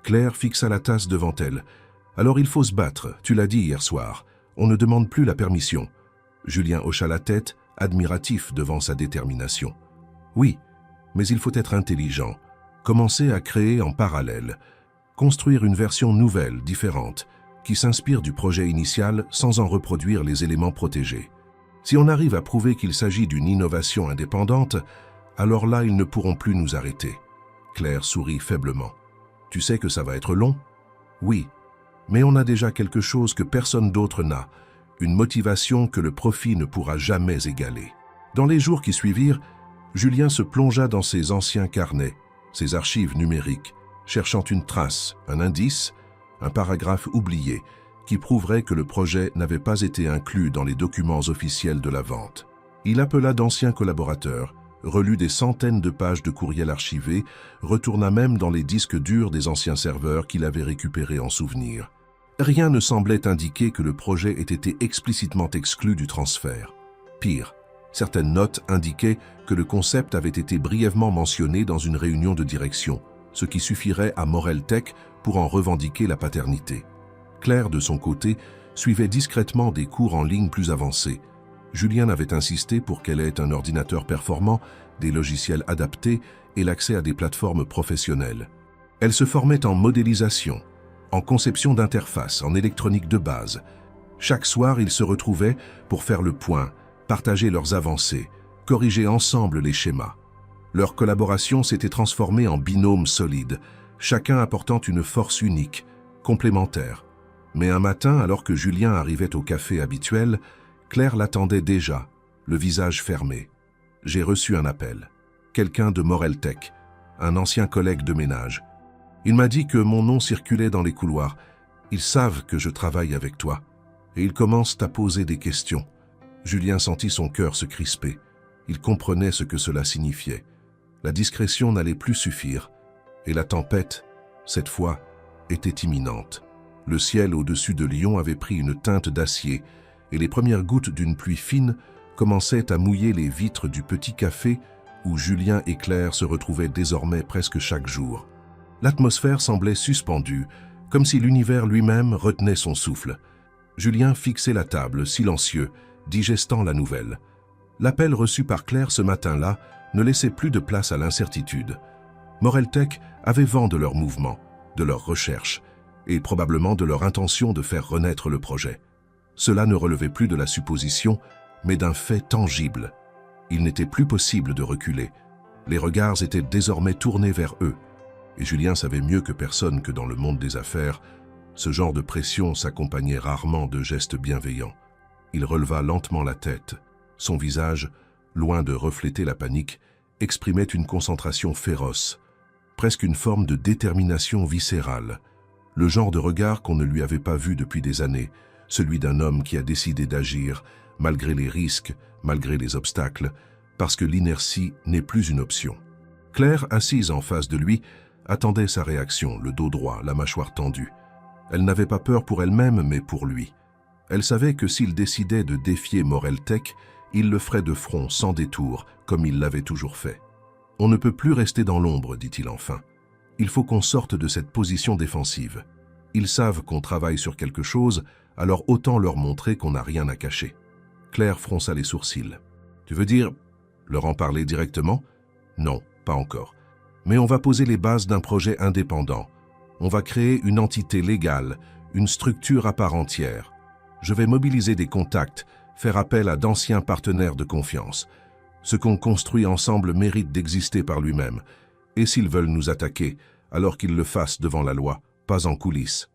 Claire fixa la tasse devant elle. « Alors il faut se battre, tu l'as dit hier soir. On ne demande plus la permission. » Julien hocha la tête, admiratif devant sa détermination. « Oui, mais il faut être intelligent. Commencer à créer en parallèle. Construire une version nouvelle, différente, qui s'inspire du projet initial sans en reproduire les éléments protégés. Si on arrive à prouver qu'il s'agit d'une innovation indépendante, alors là, ils ne pourront plus nous arrêter. » Claire sourit faiblement. « Tu sais que ça va être long ? » ?»« Oui, mais on a déjà quelque chose que personne d'autre n'a, une motivation que le profit ne pourra jamais égaler. » Dans les jours qui suivirent, Julien se plongea dans ses anciens carnets, ses archives numériques, cherchant une trace, un indice, un paragraphe oublié, qui prouverait que le projet n'avait pas été inclus dans les documents officiels de la vente. Il appela d'anciens collaborateurs, relut des centaines de pages de courriels archivés, retourna même dans les disques durs des anciens serveurs qu'il avait récupérés en souvenir. Rien ne semblait indiquer que le projet ait été explicitement exclu du transfert. Pire, certaines notes indiquaient que le concept avait été brièvement mentionné dans une réunion de direction, ce qui suffirait à Moreltech pour en revendiquer la paternité. Claire, de son côté, suivait discrètement des cours en ligne plus avancés. Julien avait insisté pour qu'elle ait un ordinateur performant, des logiciels adaptés et l'accès à des plateformes professionnelles. Elle se formait en modélisation, en conception d'interfaces, en électronique de base. Chaque soir, ils se retrouvaient pour faire le point, partager leurs avancées, corriger ensemble les schémas. Leur collaboration s'était transformée en binôme solide, chacun apportant une force unique, complémentaire. Mais un matin, alors que Julien arrivait au café habituel, Claire l'attendait déjà, le visage fermé. « J'ai reçu un appel. Quelqu'un de Moreltech, un ancien collègue de ménage. Il m'a dit que mon nom circulait dans les couloirs. Ils savent que je travaille avec toi. Et ils commencent à poser des questions. » Julien sentit son cœur se crisper. Il comprenait ce que cela signifiait. La discrétion n'allait plus suffire. Et la tempête, cette fois, était imminente. Le ciel au-dessus de Lyon avait pris une teinte d'acier et les premières gouttes d'une pluie fine commençaient à mouiller les vitres du petit café où Julien et Claire se retrouvaient désormais presque chaque jour. L'atmosphère semblait suspendue, comme si l'univers lui-même retenait son souffle. Julien fixait la table, silencieux, digestant la nouvelle. L'appel reçu par Claire ce matin-là ne laissait plus de place à l'incertitude. Moreltech avait vent de leur mouvement, de leurs recherches, et probablement de leur intention de faire renaître le projet. Cela ne relevait plus de la supposition, mais d'un fait tangible. Il n'était plus possible de reculer. Les regards étaient désormais tournés vers eux. Et Julien savait mieux que personne que dans le monde des affaires, ce genre de pression s'accompagnait rarement de gestes bienveillants. Il releva lentement la tête. Son visage, loin de refléter la panique, exprimait une concentration féroce, presque une forme de détermination viscérale. Le genre de regard qu'on ne lui avait pas vu depuis des années, celui d'un homme qui a décidé d'agir, malgré les risques, malgré les obstacles, parce que l'inertie n'est plus une option. Claire, assise en face de lui, attendait sa réaction, le dos droit, la mâchoire tendue. Elle n'avait pas peur pour elle-même, mais pour lui. Elle savait que s'il décidait de défier Moreltech, il le ferait de front, sans détour, comme il l'avait toujours fait. « On ne peut plus rester dans l'ombre, dit-il enfin. Il faut qu'on sorte de cette position défensive. Ils savent qu'on travaille sur quelque chose, alors autant leur montrer qu'on n'a rien à cacher. » Claire fronça les sourcils. « Tu veux dire leur en parler directement ? » ?»« Non, pas encore. Mais on va poser les bases d'un projet indépendant. On va créer une entité légale, une structure à part entière. Je vais mobiliser des contacts, faire appel à d'anciens partenaires de confiance. Ce qu'on construit ensemble mérite d'exister par lui-même. Et s'ils veulent nous attaquer, alors qu'ils le fassent devant la loi, pas en coulisses.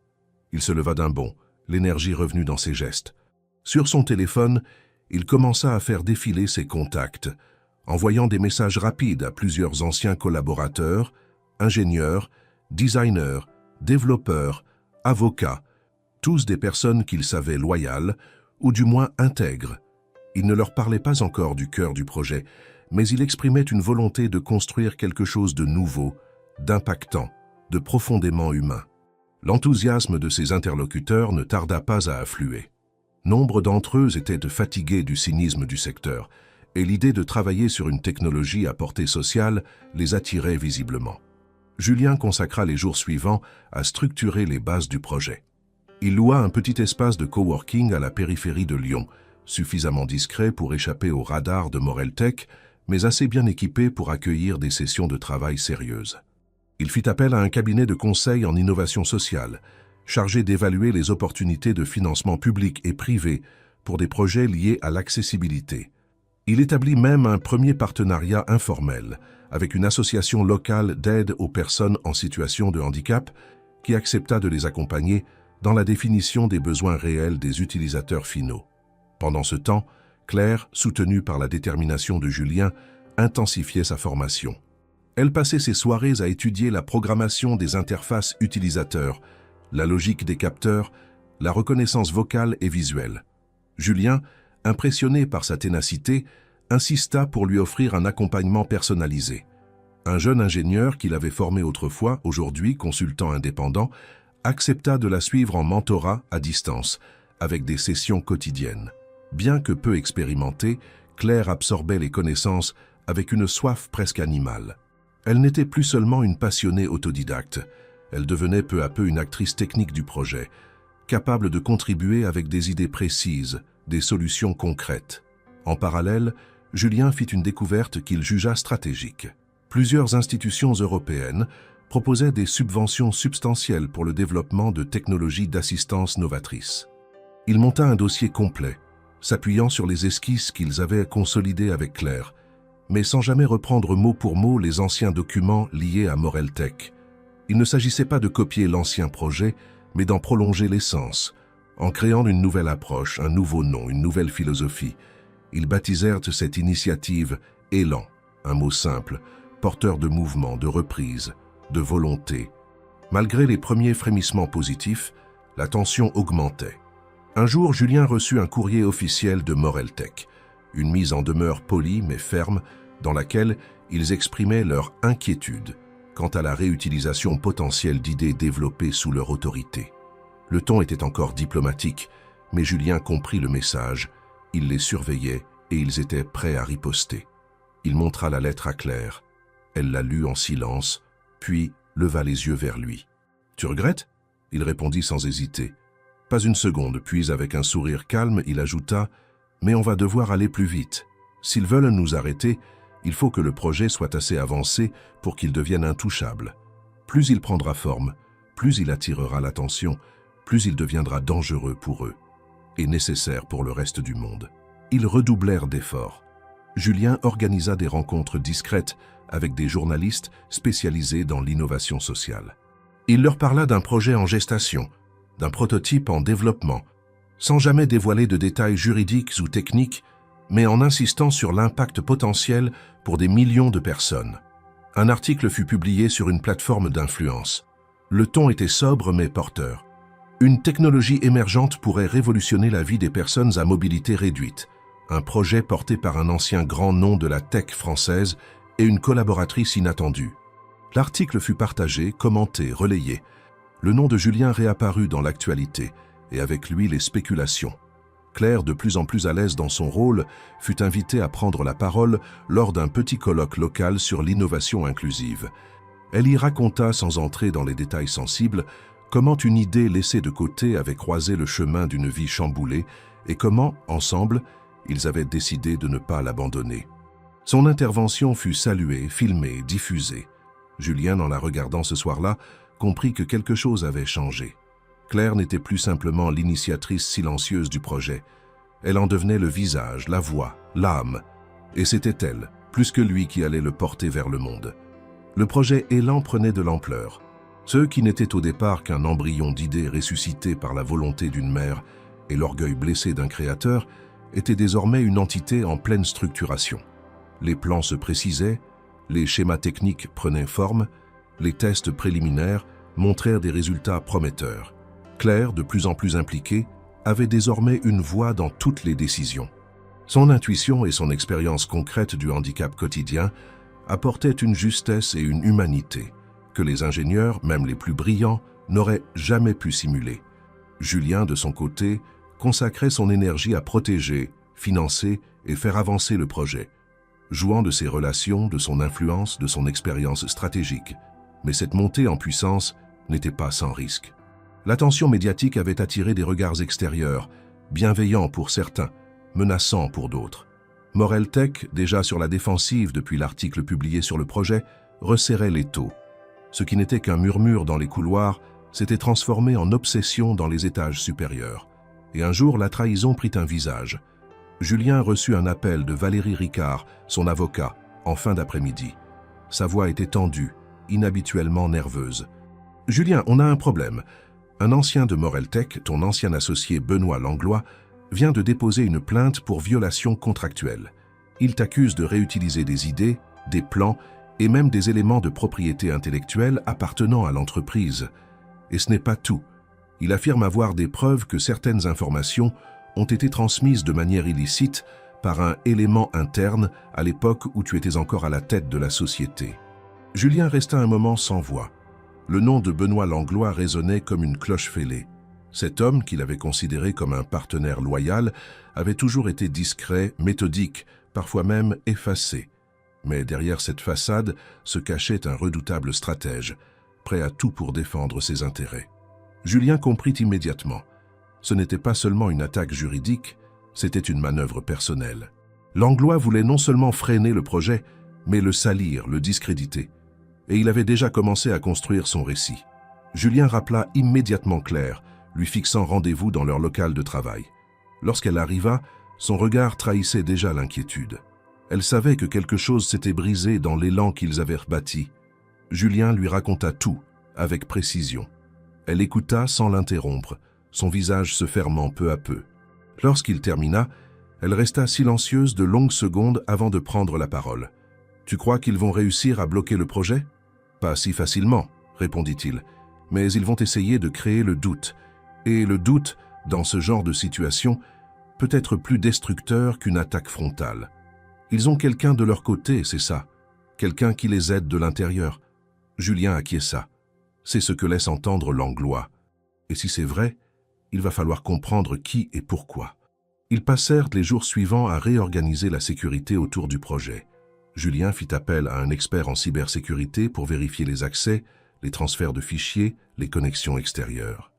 Il se leva d'un bond, l'énergie revenue dans ses gestes. Sur son téléphone, il commença à faire défiler ses contacts, envoyant des messages rapides à plusieurs anciens collaborateurs, ingénieurs, designers, développeurs, avocats, tous des personnes qu'il savait loyales, ou du moins intègres. Il ne leur parlait pas encore du cœur du projet, mais il exprimait une volonté de construire quelque chose de nouveau, d'impactant, de profondément humain. L'enthousiasme de ses interlocuteurs ne tarda pas à affluer. Nombre d'entre eux étaient fatigués du cynisme du secteur, et l'idée de travailler sur une technologie à portée sociale les attirait visiblement. Julien consacra les jours suivants à structurer les bases du projet. Il loua un petit espace de coworking à la périphérie de Lyon, suffisamment discret pour échapper au radar de Moreltech, mais assez bien équipé pour accueillir des sessions de travail sérieuses. Il fit appel à un cabinet de conseil en innovation sociale, chargé d'évaluer les opportunités de financement public et privé pour des projets liés à l'accessibilité. Il établit même un premier partenariat informel avec une association locale d'aide aux personnes en situation de handicap qui accepta de les accompagner dans la définition des besoins réels des utilisateurs finaux. Pendant ce temps, Claire, soutenue par la détermination de Julien, intensifiait sa formation. Elle passait ses soirées à étudier la programmation des interfaces utilisateurs, la logique des capteurs, la reconnaissance vocale et visuelle. Julien, impressionné par sa ténacité, insista pour lui offrir un accompagnement personnalisé. Un jeune ingénieur qu'il avait formé autrefois, aujourd'hui consultant indépendant, accepta de la suivre en mentorat à distance, avec des sessions quotidiennes. Bien que peu expérimentée, Claire absorbait les connaissances avec une soif presque animale. Elle n'était plus seulement une passionnée autodidacte, elle devenait peu à peu une actrice technique du projet, capable de contribuer avec des idées précises, des solutions concrètes. En parallèle, Julien fit une découverte qu'il jugea stratégique. Plusieurs institutions européennes proposaient des subventions substantielles pour le développement de technologies d'assistance novatrices. Il monta un dossier complet, s'appuyant sur les esquisses qu'ils avaient consolidées avec Claire, mais sans jamais reprendre mot pour mot les anciens documents liés à Moreltech. Il ne s'agissait pas de copier l'ancien projet, mais d'en prolonger l'essence, en créant une nouvelle approche, un nouveau nom, une nouvelle philosophie. Ils baptisèrent cette initiative « Élan », un mot simple, porteur de mouvement, de reprise, de volonté. Malgré les premiers frémissements positifs, la tension augmentait. Un jour, Julien reçut un courrier officiel de Moreltech, une mise en demeure polie mais ferme, dans laquelle ils exprimaient leur inquiétude quant à la réutilisation potentielle d'idées développées sous leur autorité. Le ton était encore diplomatique, mais Julien comprit le message. Il les surveillait et ils étaient prêts à riposter. Il montra la lettre à Claire. Elle la lut en silence, puis leva les yeux vers lui. « Tu regrettes ?» Il répondit sans hésiter. Pas une seconde, puis avec un sourire calme, il ajouta « Mais on va devoir aller plus vite. S'ils veulent nous arrêter, il faut que le projet soit assez avancé pour qu'il devienne intouchable. Plus il prendra forme, plus il attirera l'attention, plus il deviendra dangereux pour eux et nécessaire pour le reste du monde. » Ils redoublèrent d'efforts. Julien organisa des rencontres discrètes avec des journalistes spécialisés dans l'innovation sociale. Il leur parla d'un projet en gestation, d'un prototype en développement, sans jamais dévoiler de détails juridiques ou techniques, mais en insistant sur l'impact potentiel pour des millions de personnes. Un article fut publié sur une plateforme d'influence. Le ton était sobre mais porteur. Une technologie émergente pourrait révolutionner la vie des personnes à mobilité réduite. Un projet porté par un ancien grand nom de la tech française et une collaboratrice inattendue. L'article fut partagé, commenté, relayé. Le nom de Julien réapparut dans l'actualité, et avec lui les spéculations. Claire, de plus en plus à l'aise dans son rôle, fut invitée à prendre la parole lors d'un petit colloque local sur l'innovation inclusive. Elle y raconta, sans entrer dans les détails sensibles, comment une idée laissée de côté avait croisé le chemin d'une vie chamboulée et comment, ensemble, ils avaient décidé de ne pas l'abandonner. Son intervention fut saluée, filmée, diffusée. Julien, en la regardant ce soir-là, comprit que quelque chose avait changé. Claire n'était plus simplement l'initiatrice silencieuse du projet. Elle en devenait le visage, la voix, l'âme. Et c'était elle, plus que lui, qui allait le porter vers le monde. Le projet Élan prenait de l'ampleur. Ce qui n'était au départ qu'un embryon d'idées ressuscité par la volonté d'une mère et l'orgueil blessé d'un créateur était désormais une entité en pleine structuration. Les plans se précisaient, les schémas techniques prenaient forme, les tests préliminaires montrèrent des résultats prometteurs. Claire, de plus en plus impliquée, avait désormais une voix dans toutes les décisions. Son intuition et son expérience concrète du handicap quotidien apportaient une justesse et une humanité que les ingénieurs, même les plus brillants, n'auraient jamais pu simuler. Julien, de son côté, consacrait son énergie à protéger, financer et faire avancer le projet, jouant de ses relations, de son influence, de son expérience stratégique. Mais cette montée en puissance n'était pas sans risque. L'attention médiatique avait attiré des regards extérieurs, bienveillants pour certains, menaçants pour d'autres. Moreltech, déjà sur la défensive depuis l'article publié sur le projet, resserrait l'étau. Ce qui n'était qu'un murmure dans les couloirs s'était transformé en obsession dans les étages supérieurs. Et un jour, la trahison prit un visage. Julien reçut un appel de Valérie Ricard, son avocat, en fin d'après-midi. Sa voix était tendue, inhabituellement nerveuse. « Julien, on a un problème. Un ancien de Moreltech, ton ancien associé Benoît Langlois, vient de déposer une plainte pour violation contractuelle. Il t'accuse de réutiliser des idées, des plans et même des éléments de propriété intellectuelle appartenant à l'entreprise. Et ce n'est pas tout. Il affirme avoir des preuves que certaines informations ont été transmises de manière illicite par un élément interne à l'époque où tu étais encore à la tête de la société. » Julien resta un moment sans voix. Le nom de Benoît Langlois résonnait comme une cloche fêlée. Cet homme, qu'il avait considéré comme un partenaire loyal, avait toujours été discret, méthodique, parfois même effacé. Mais derrière cette façade se cachait un redoutable stratège, prêt à tout pour défendre ses intérêts. Julien comprit immédiatement. Ce n'était pas seulement une attaque juridique, c'était une manœuvre personnelle. Langlois voulait non seulement freiner le projet, mais le salir, le discréditer. Et il avait déjà commencé à construire son récit. Julien rappela immédiatement Claire, lui fixant rendez-vous dans leur local de travail. Lorsqu'elle arriva, son regard trahissait déjà l'inquiétude. Elle savait que quelque chose s'était brisé dans l'élan qu'ils avaient rebâti. Julien lui raconta tout, avec précision. Elle écouta sans l'interrompre, son visage se fermant peu à peu. Lorsqu'il termina, elle resta silencieuse de longues secondes avant de prendre la parole. « Tu crois qu'ils vont réussir à bloquer le projet ? » « Pas si facilement, répondit-il, mais ils vont essayer de créer le doute. Et le doute, dans ce genre de situation, peut être plus destructeur qu'une attaque frontale. Ils ont quelqu'un de leur côté, c'est ça. Quelqu'un qui les aide de l'intérieur. » Julien acquiesça. C'est ce que laisse entendre Langlois. Et si c'est vrai, il va falloir comprendre qui et pourquoi. Ils passèrent les jours suivants à réorganiser la sécurité autour du projet. Julien fit appel à un expert en cybersécurité pour vérifier les accès, les transferts de fichiers, les connexions extérieures.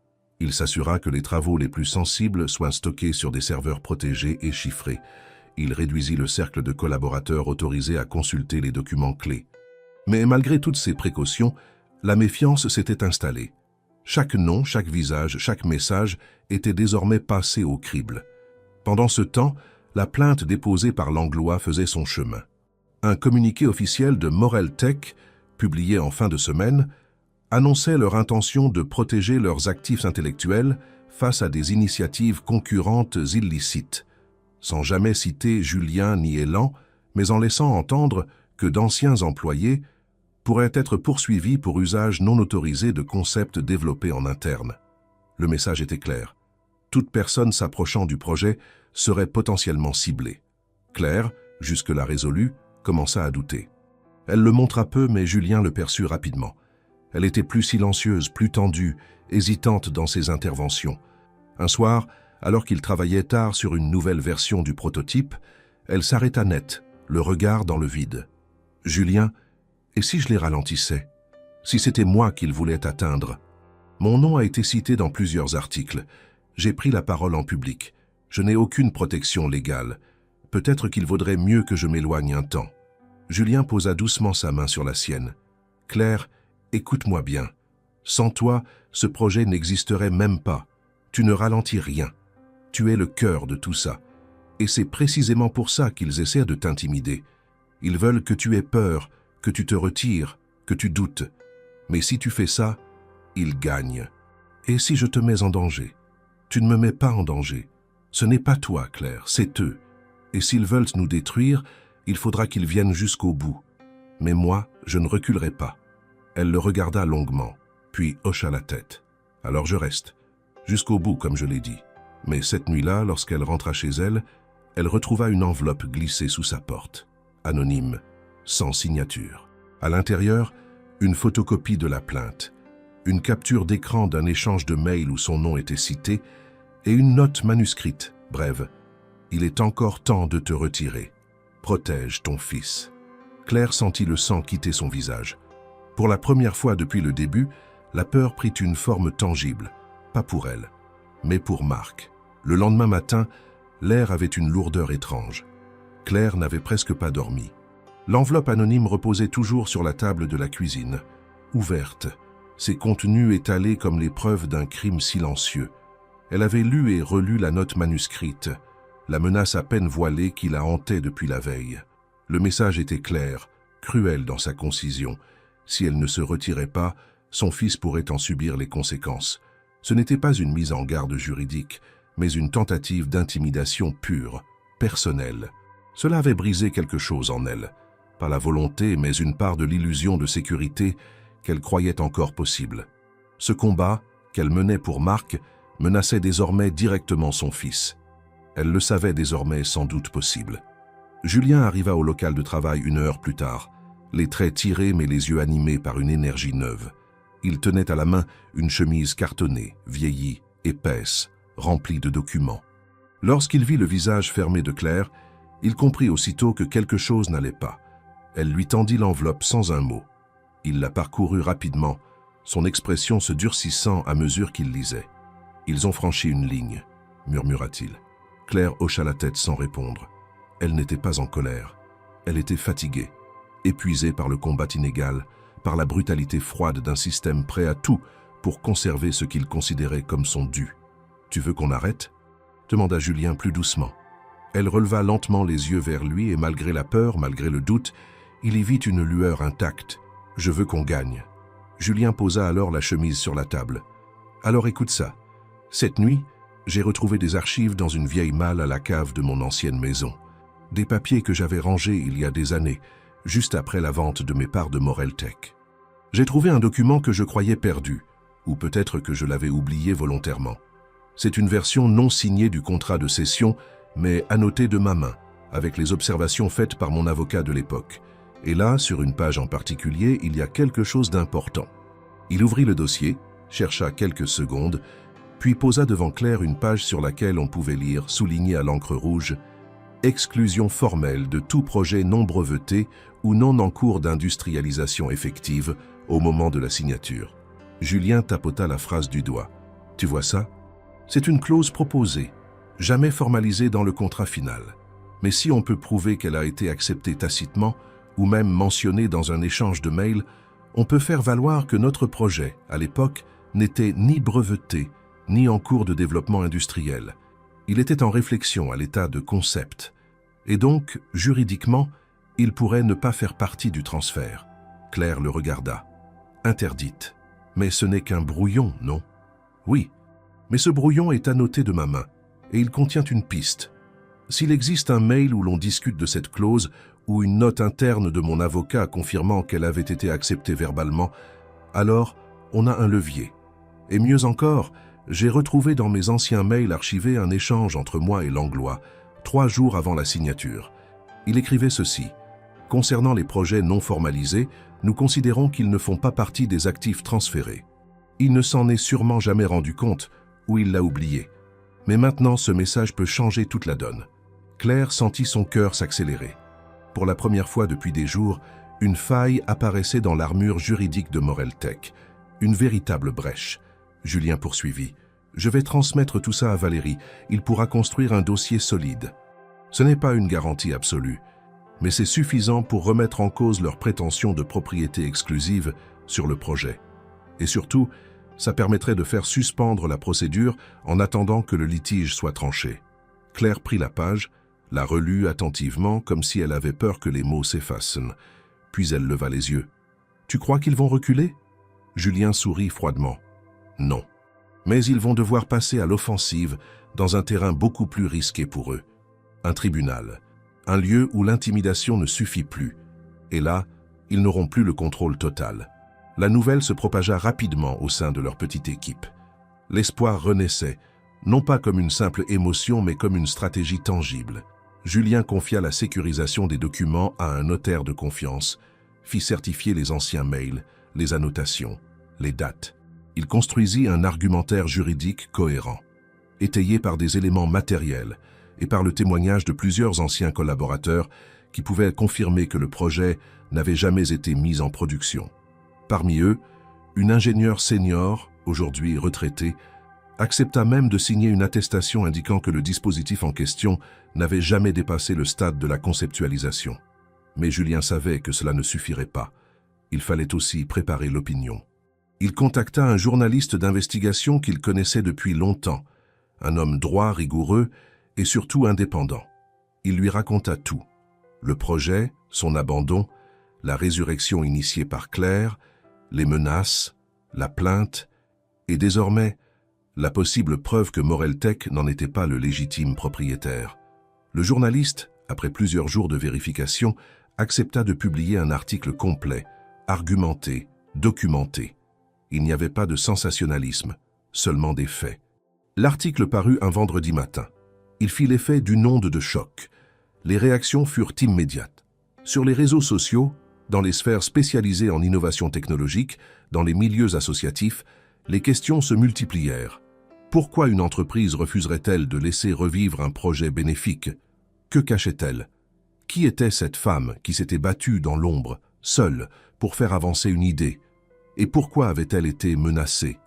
Il s'assura que les travaux les plus sensibles soient stockés sur des serveurs protégés et chiffrés. Il réduisit le cercle de collaborateurs autorisés à consulter les documents clés. Mais malgré toutes ces précautions, la méfiance s'était installée. Chaque nom, chaque visage, chaque message était désormais passé au crible. Pendant ce temps, la plainte déposée par Langlois faisait son chemin. Un communiqué officiel de Moreltech, publié en fin de semaine, annonçait leur intention de protéger leurs actifs intellectuels face à des initiatives concurrentes illicites, sans jamais citer Julien ni Élan, mais en laissant entendre que d'anciens employés pourraient être poursuivis pour usage non autorisé de concepts développés en interne. Le message était clair. Toute personne s'approchant du projet serait potentiellement ciblée. Claire, jusque-là résolue, commença à douter. Elle le montra peu, mais Julien le perçut rapidement. Elle était plus silencieuse, plus tendue, hésitante dans ses interventions. Un soir, alors qu'il travaillait tard sur une nouvelle version du prototype, elle s'arrêta net, le regard dans le vide. « Julien, et si je les ralentissais? Si c'était moi qu'ils voulaient atteindre? Mon nom a été cité dans plusieurs articles. J'ai pris la parole en public. Je n'ai aucune protection légale. Peut-être qu'il vaudrait mieux que je m'éloigne un temps. » Julien posa doucement sa main sur la sienne. « Claire, écoute-moi bien. Sans toi, ce projet n'existerait même pas. Tu ne ralentis rien. Tu es le cœur de tout ça. Et c'est précisément pour ça qu'ils essaient de t'intimider. Ils veulent que tu aies peur, que tu te retires, que tu doutes. Mais si tu fais ça, ils gagnent. Et si je te mets en danger? Tu ne me mets pas en danger. Ce n'est pas toi, Claire, c'est eux. Et s'ils veulent nous détruire, il faudra qu'ils viennent jusqu'au bout. Mais moi, je ne reculerai pas. Elle le regarda longuement, puis hocha la tête. Alors je reste, jusqu'au bout comme je l'ai dit. Mais cette nuit-là, lorsqu'elle rentra chez elle, elle retrouva une enveloppe glissée sous sa porte, anonyme, sans signature. À l'intérieur, une photocopie de la plainte, une capture d'écran d'un échange de mails où son nom était cité, et une note manuscrite, brève. « Il est encore temps de te retirer. Protège ton fils. » Claire sentit le sang quitter son visage. Pour la première fois depuis le début, la peur prit une forme tangible, pas pour elle, mais pour Marc. Le lendemain matin, l'air avait une lourdeur étrange. Claire n'avait presque pas dormi. L'enveloppe anonyme reposait toujours sur la table de la cuisine, ouverte, ses contenus étalés comme les preuves d'un crime silencieux. Elle avait lu et relu la note manuscrite, la menace à peine voilée qui la hantait depuis la veille. Le message était clair, cruel dans sa concision. Si elle ne se retirait pas, son fils pourrait en subir les conséquences. Ce n'était pas une mise en garde juridique, mais une tentative d'intimidation pure, personnelle. Cela avait brisé quelque chose en elle. Pas la volonté, mais une part de l'illusion de sécurité qu'elle croyait encore possible. Ce combat, qu'elle menait pour Marc, menaçait désormais directement son fils. Elle le savait désormais sans doute possible. Julien arriva au local de travail 1 heure plus tard, les traits tirés mais les yeux animés par une énergie neuve. Il tenait à la main une chemise cartonnée, vieillie, épaisse, remplie de documents. Lorsqu'il vit le visage fermé de Claire, il comprit aussitôt que quelque chose n'allait pas. Elle lui tendit l'enveloppe sans un mot. Il la parcourut rapidement, son expression se durcissant à mesure qu'il lisait. « Ils ont franchi une ligne », murmura-t-il. Claire hocha la tête sans répondre. Elle n'était pas en colère. Elle était fatiguée, épuisée par le combat inégal, par la brutalité froide d'un système prêt à tout pour conserver ce qu'il considérait comme son dû. « Tu veux qu'on arrête ?» demanda Julien plus doucement. Elle releva lentement les yeux vers lui et malgré la peur, malgré le doute, il y vit une lueur intacte. « Je veux qu'on gagne. » Julien posa alors la chemise sur la table. « Alors écoute ça. Cette nuit, j'ai retrouvé des archives dans une vieille malle à la cave de mon ancienne maison. Des papiers que j'avais rangés il y a des années, juste après la vente de mes parts de Moreltec. J'ai trouvé un document que je croyais perdu, ou peut-être que je l'avais oublié volontairement. C'est une version non signée du contrat de cession, mais annotée de ma main, avec les observations faites par mon avocat de l'époque. Et là, sur une page en particulier, il y a quelque chose d'important. » Il ouvrit le dossier, chercha quelques secondes, puis posa devant Claire une page sur laquelle on pouvait lire, souligné à l'encre rouge, « Exclusion formelle de tout projet non breveté ou non en cours d'industrialisation effective au moment de la signature. » Julien tapota la phrase du doigt. « Tu vois ça? C'est une clause proposée, jamais formalisée dans le contrat final. Mais si on peut prouver qu'elle a été acceptée tacitement, ou même mentionnée dans un échange de mails, on peut faire valoir que notre projet, à l'époque, n'était ni breveté, ni en cours de développement industriel. Il était en réflexion à l'état de concept. Et donc, juridiquement, il pourrait ne pas faire partie du transfert. » Claire le regarda. « Interdite. Mais ce n'est qu'un brouillon, non? » « Oui, mais ce brouillon est annoté de ma main, et il contient une piste. S'il existe un mail où l'on discute de cette clause, ou une note interne de mon avocat confirmant qu'elle avait été acceptée verbalement, alors on a un levier. Et mieux encore, j'ai retrouvé dans mes anciens mails archivés un échange entre moi et Langlois, 3 jours avant la signature. Il écrivait ceci. « Concernant les projets non formalisés, nous considérons qu'ils ne font pas partie des actifs transférés. Il ne s'en est sûrement jamais rendu compte, ou il l'a oublié. Mais maintenant, ce message peut changer toute la donne. » Claire sentit son cœur s'accélérer. Pour la première fois depuis des jours, une faille apparaissait dans l'armure juridique de Moreltec, une véritable brèche. Julien poursuivit. « Je vais transmettre tout ça à Valérie, il pourra construire un dossier solide. Ce n'est pas une garantie absolue, mais c'est suffisant pour remettre en cause leurs prétentions de propriété exclusive sur le projet. Et surtout, ça permettrait de faire suspendre la procédure en attendant que le litige soit tranché. » Claire prit la page, la relut attentivement comme si elle avait peur que les mots s'effacent. Puis elle leva les yeux. « Tu crois qu'ils vont reculer? Julien sourit froidement. Non. Mais ils vont devoir passer à l'offensive dans un terrain beaucoup plus risqué pour eux. Un tribunal, un lieu où l'intimidation ne suffit plus. Et là, ils n'auront plus le contrôle total. La nouvelle se propagea rapidement au sein de leur petite équipe. L'espoir renaissait, non pas comme une simple émotion, mais comme une stratégie tangible. Julien confia la sécurisation des documents à un notaire de confiance, fit certifier les anciens mails, les annotations, les dates. Il construisit un argumentaire juridique cohérent, étayé par des éléments matériels et par le témoignage de plusieurs anciens collaborateurs qui pouvaient confirmer que le projet n'avait jamais été mis en production. Parmi eux, une ingénieure senior, aujourd'hui retraitée, accepta même de signer une attestation indiquant que le dispositif en question n'avait jamais dépassé le stade de la conceptualisation. Mais Julien savait que cela ne suffirait pas. Il fallait aussi préparer l'opinion. Il contacta un journaliste d'investigation qu'il connaissait depuis longtemps, un homme droit, rigoureux et surtout indépendant. Il lui raconta tout. Le projet, son abandon, la résurrection initiée par Claire, les menaces, la plainte et désormais la possible preuve que Moreltec n'en était pas le légitime propriétaire. Le journaliste, après plusieurs jours de vérification, accepta de publier un article complet, argumenté, documenté. Il n'y avait pas de sensationnalisme, seulement des faits. L'article parut un vendredi matin. Il fit l'effet d'une onde de choc. Les réactions furent immédiates. Sur les réseaux sociaux, dans les sphères spécialisées en innovation technologique, dans les milieux associatifs, les questions se multiplièrent. Pourquoi une entreprise refuserait-elle de laisser revivre un projet bénéfique? Que cachait-elle? Qui était cette femme qui s'était battue dans l'ombre, seule, pour faire avancer une idée? Et pourquoi avait-elle été menacée?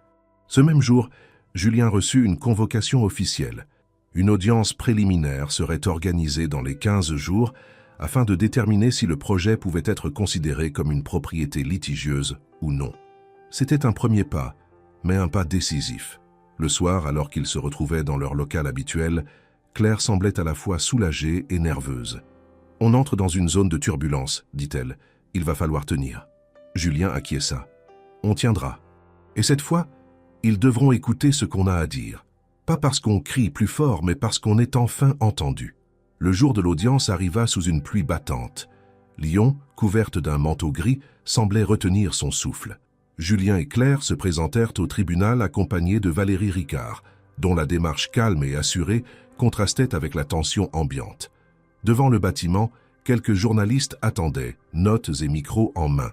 Ce même jour, Julien reçut une convocation officielle. Une audience préliminaire serait organisée dans les 15 jours afin de déterminer si le projet pouvait être considéré comme une propriété litigieuse ou non. C'était un premier pas, mais un pas décisif. Le soir, alors qu'ils se retrouvaient dans leur local habituel, Claire semblait à la fois soulagée et nerveuse. « On entre dans une zone de turbulence, dit-elle. Il va falloir tenir. » Julien acquiesça. « On tiendra. Et cette fois, ils devront écouter ce qu'on a à dire. Pas parce qu'on crie plus fort, mais parce qu'on est enfin entendu. » Le jour de l'audience arriva sous une pluie battante. Lyon, couverte d'un manteau gris, semblait retenir son souffle. Julien et Claire se présentèrent au tribunal accompagnés de Valérie Ricard, dont la démarche calme et assurée contrastait avec la tension ambiante. Devant le bâtiment, quelques journalistes attendaient, notes et micros en main.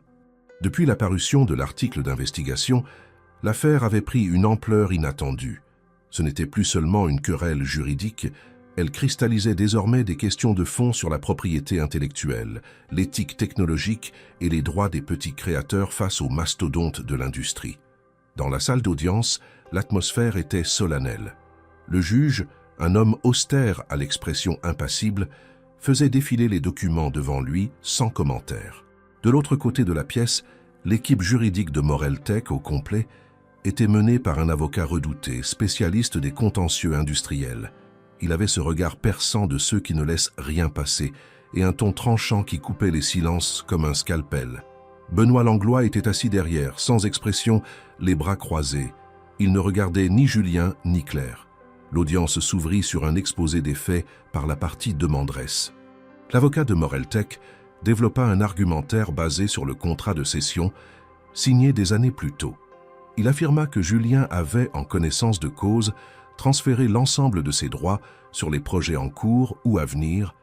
Depuis la parution de l'article d'investigation, l'affaire avait pris une ampleur inattendue. Ce n'était plus seulement une querelle juridique, elle cristallisait désormais des questions de fond sur la propriété intellectuelle, l'éthique technologique et les droits des petits créateurs face aux mastodontes de l'industrie. Dans la salle d'audience, l'atmosphère était solennelle. Le juge, un homme austère à l'expression impassible, faisait défiler les documents devant lui sans commentaire. De l'autre côté de la pièce, l'équipe juridique de Moreltec au complet était menée par un avocat redouté, spécialiste des contentieux industriels. Il avait ce regard perçant de ceux qui ne laissent rien passer et un ton tranchant qui coupait les silences comme un scalpel. Benoît Langlois était assis derrière, sans expression, les bras croisés. Il ne regardait ni Julien ni Claire. L'audience s'ouvrit sur un exposé des faits par la partie demanderesse. L'avocat de Moreltec développa un argumentaire basé sur le contrat de cession signé des années plus tôt. Il affirma que Julien avait, en connaissance de cause, transférer l'ensemble de ses droits sur les projets en cours ou à venir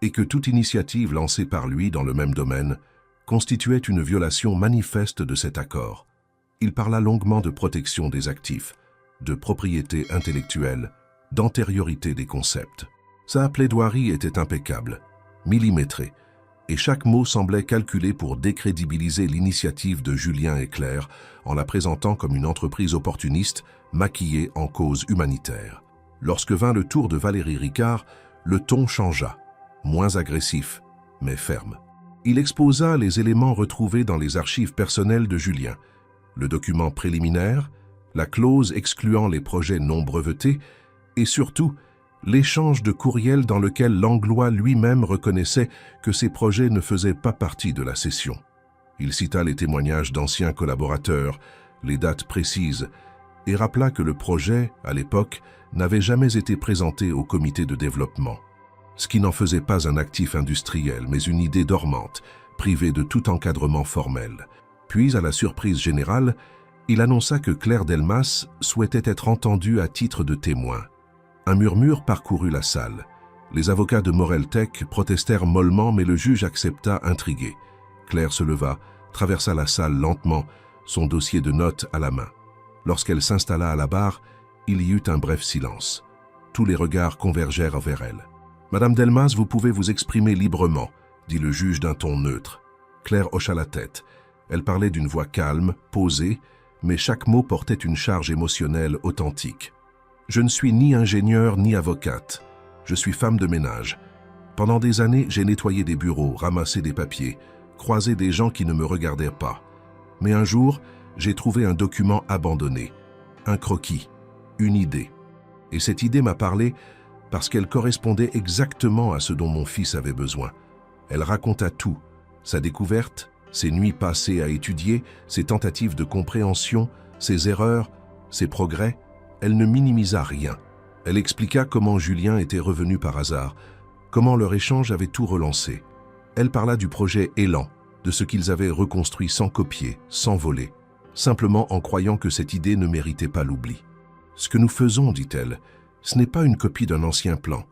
et que toute initiative lancée par lui dans le même domaine constituait une violation manifeste de cet accord. Il parla longuement de protection des actifs, de propriété intellectuelle, d'antériorité des concepts. Sa plaidoirie était impeccable, millimétrée, et chaque mot semblait calculé pour décrédibiliser l'initiative de Julien et Claire en la présentant comme une entreprise opportuniste maquillée en cause humanitaire. Lorsque vint le tour de Valérie Ricard, le ton changea, moins agressif, mais ferme. Il exposa les éléments retrouvés dans les archives personnelles de Julien, le document préliminaire, la clause excluant les projets non brevetés et surtout l'échange de courriels dans lequel Langlois lui-même reconnaissait que ces projets ne faisaient pas partie de la cession. Il cita les témoignages d'anciens collaborateurs, les dates précises, et rappela que le projet, à l'époque, n'avait jamais été présenté au comité de développement. Ce qui n'en faisait pas un actif industriel, mais une idée dormante, privée de tout encadrement formel. Puis, à la surprise générale, il annonça que Claire Delmas souhaitait être entendue à titre de témoin. Un murmure parcourut la salle. Les avocats de Moreltec protestèrent mollement, mais le juge accepta, intrigué. Claire se leva, traversa la salle lentement, son dossier de notes à la main. Lorsqu'elle s'installa à la barre, il y eut un bref silence. Tous les regards convergèrent vers elle. « Madame Delmas, vous pouvez vous exprimer librement », dit le juge d'un ton neutre. Claire hocha la tête. Elle parlait d'une voix calme, posée, mais chaque mot portait une charge émotionnelle authentique. « Je ne suis ni ingénieure ni avocate. Je suis femme de ménage. Pendant des années, j'ai nettoyé des bureaux, ramassé des papiers, croisé des gens qui ne me regardaient pas. Mais un jour, j'ai trouvé un document abandonné, un croquis, une idée. Et cette idée m'a parlé parce qu'elle correspondait exactement à ce dont mon fils avait besoin. Elle raconta tout, sa découverte, ses nuits passées à étudier, ses tentatives de compréhension, ses erreurs, ses progrès. Elle ne minimisa rien. Elle expliqua comment Julien était revenu par hasard, comment leur échange avait tout relancé. Elle parla du projet Élan, de ce qu'ils avaient reconstruit sans copier, sans voler, simplement en croyant que cette idée ne méritait pas l'oubli. « Ce que nous faisons, dit-elle, ce n'est pas une copie d'un ancien plan.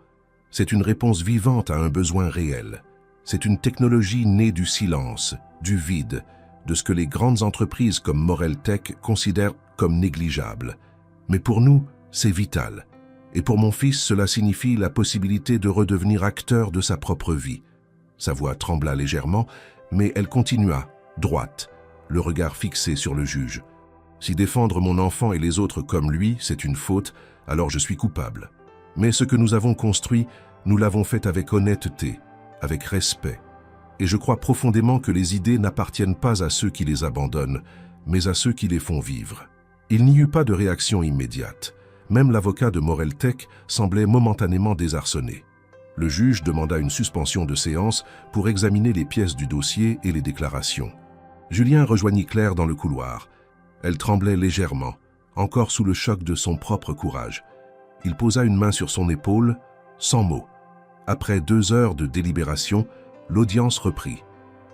C'est une réponse vivante à un besoin réel. C'est une technologie née du silence, du vide, de ce que les grandes entreprises comme Moreltec considèrent comme négligeable. Mais pour nous, c'est vital. Et pour mon fils, cela signifie la possibilité de redevenir acteur de sa propre vie. » Sa voix trembla légèrement, mais elle continua, droite, le regard fixé sur le juge. « Si défendre mon enfant et les autres comme lui, c'est une faute, alors je suis coupable. Mais ce que nous avons construit, nous l'avons fait avec honnêteté, avec respect. Et je crois profondément que les idées n'appartiennent pas à ceux qui les abandonnent, mais à ceux qui les font vivre. » Il n'y eut pas de réaction immédiate. Même l'avocat de Moreltec semblait momentanément désarçonné. Le juge demanda une suspension de séance pour examiner les pièces du dossier et les déclarations. Julien rejoignit Claire dans le couloir. Elle tremblait légèrement, encore sous le choc de son propre courage. Il posa une main sur son épaule, sans mots. Après 2 heures de délibération, l'audience reprit.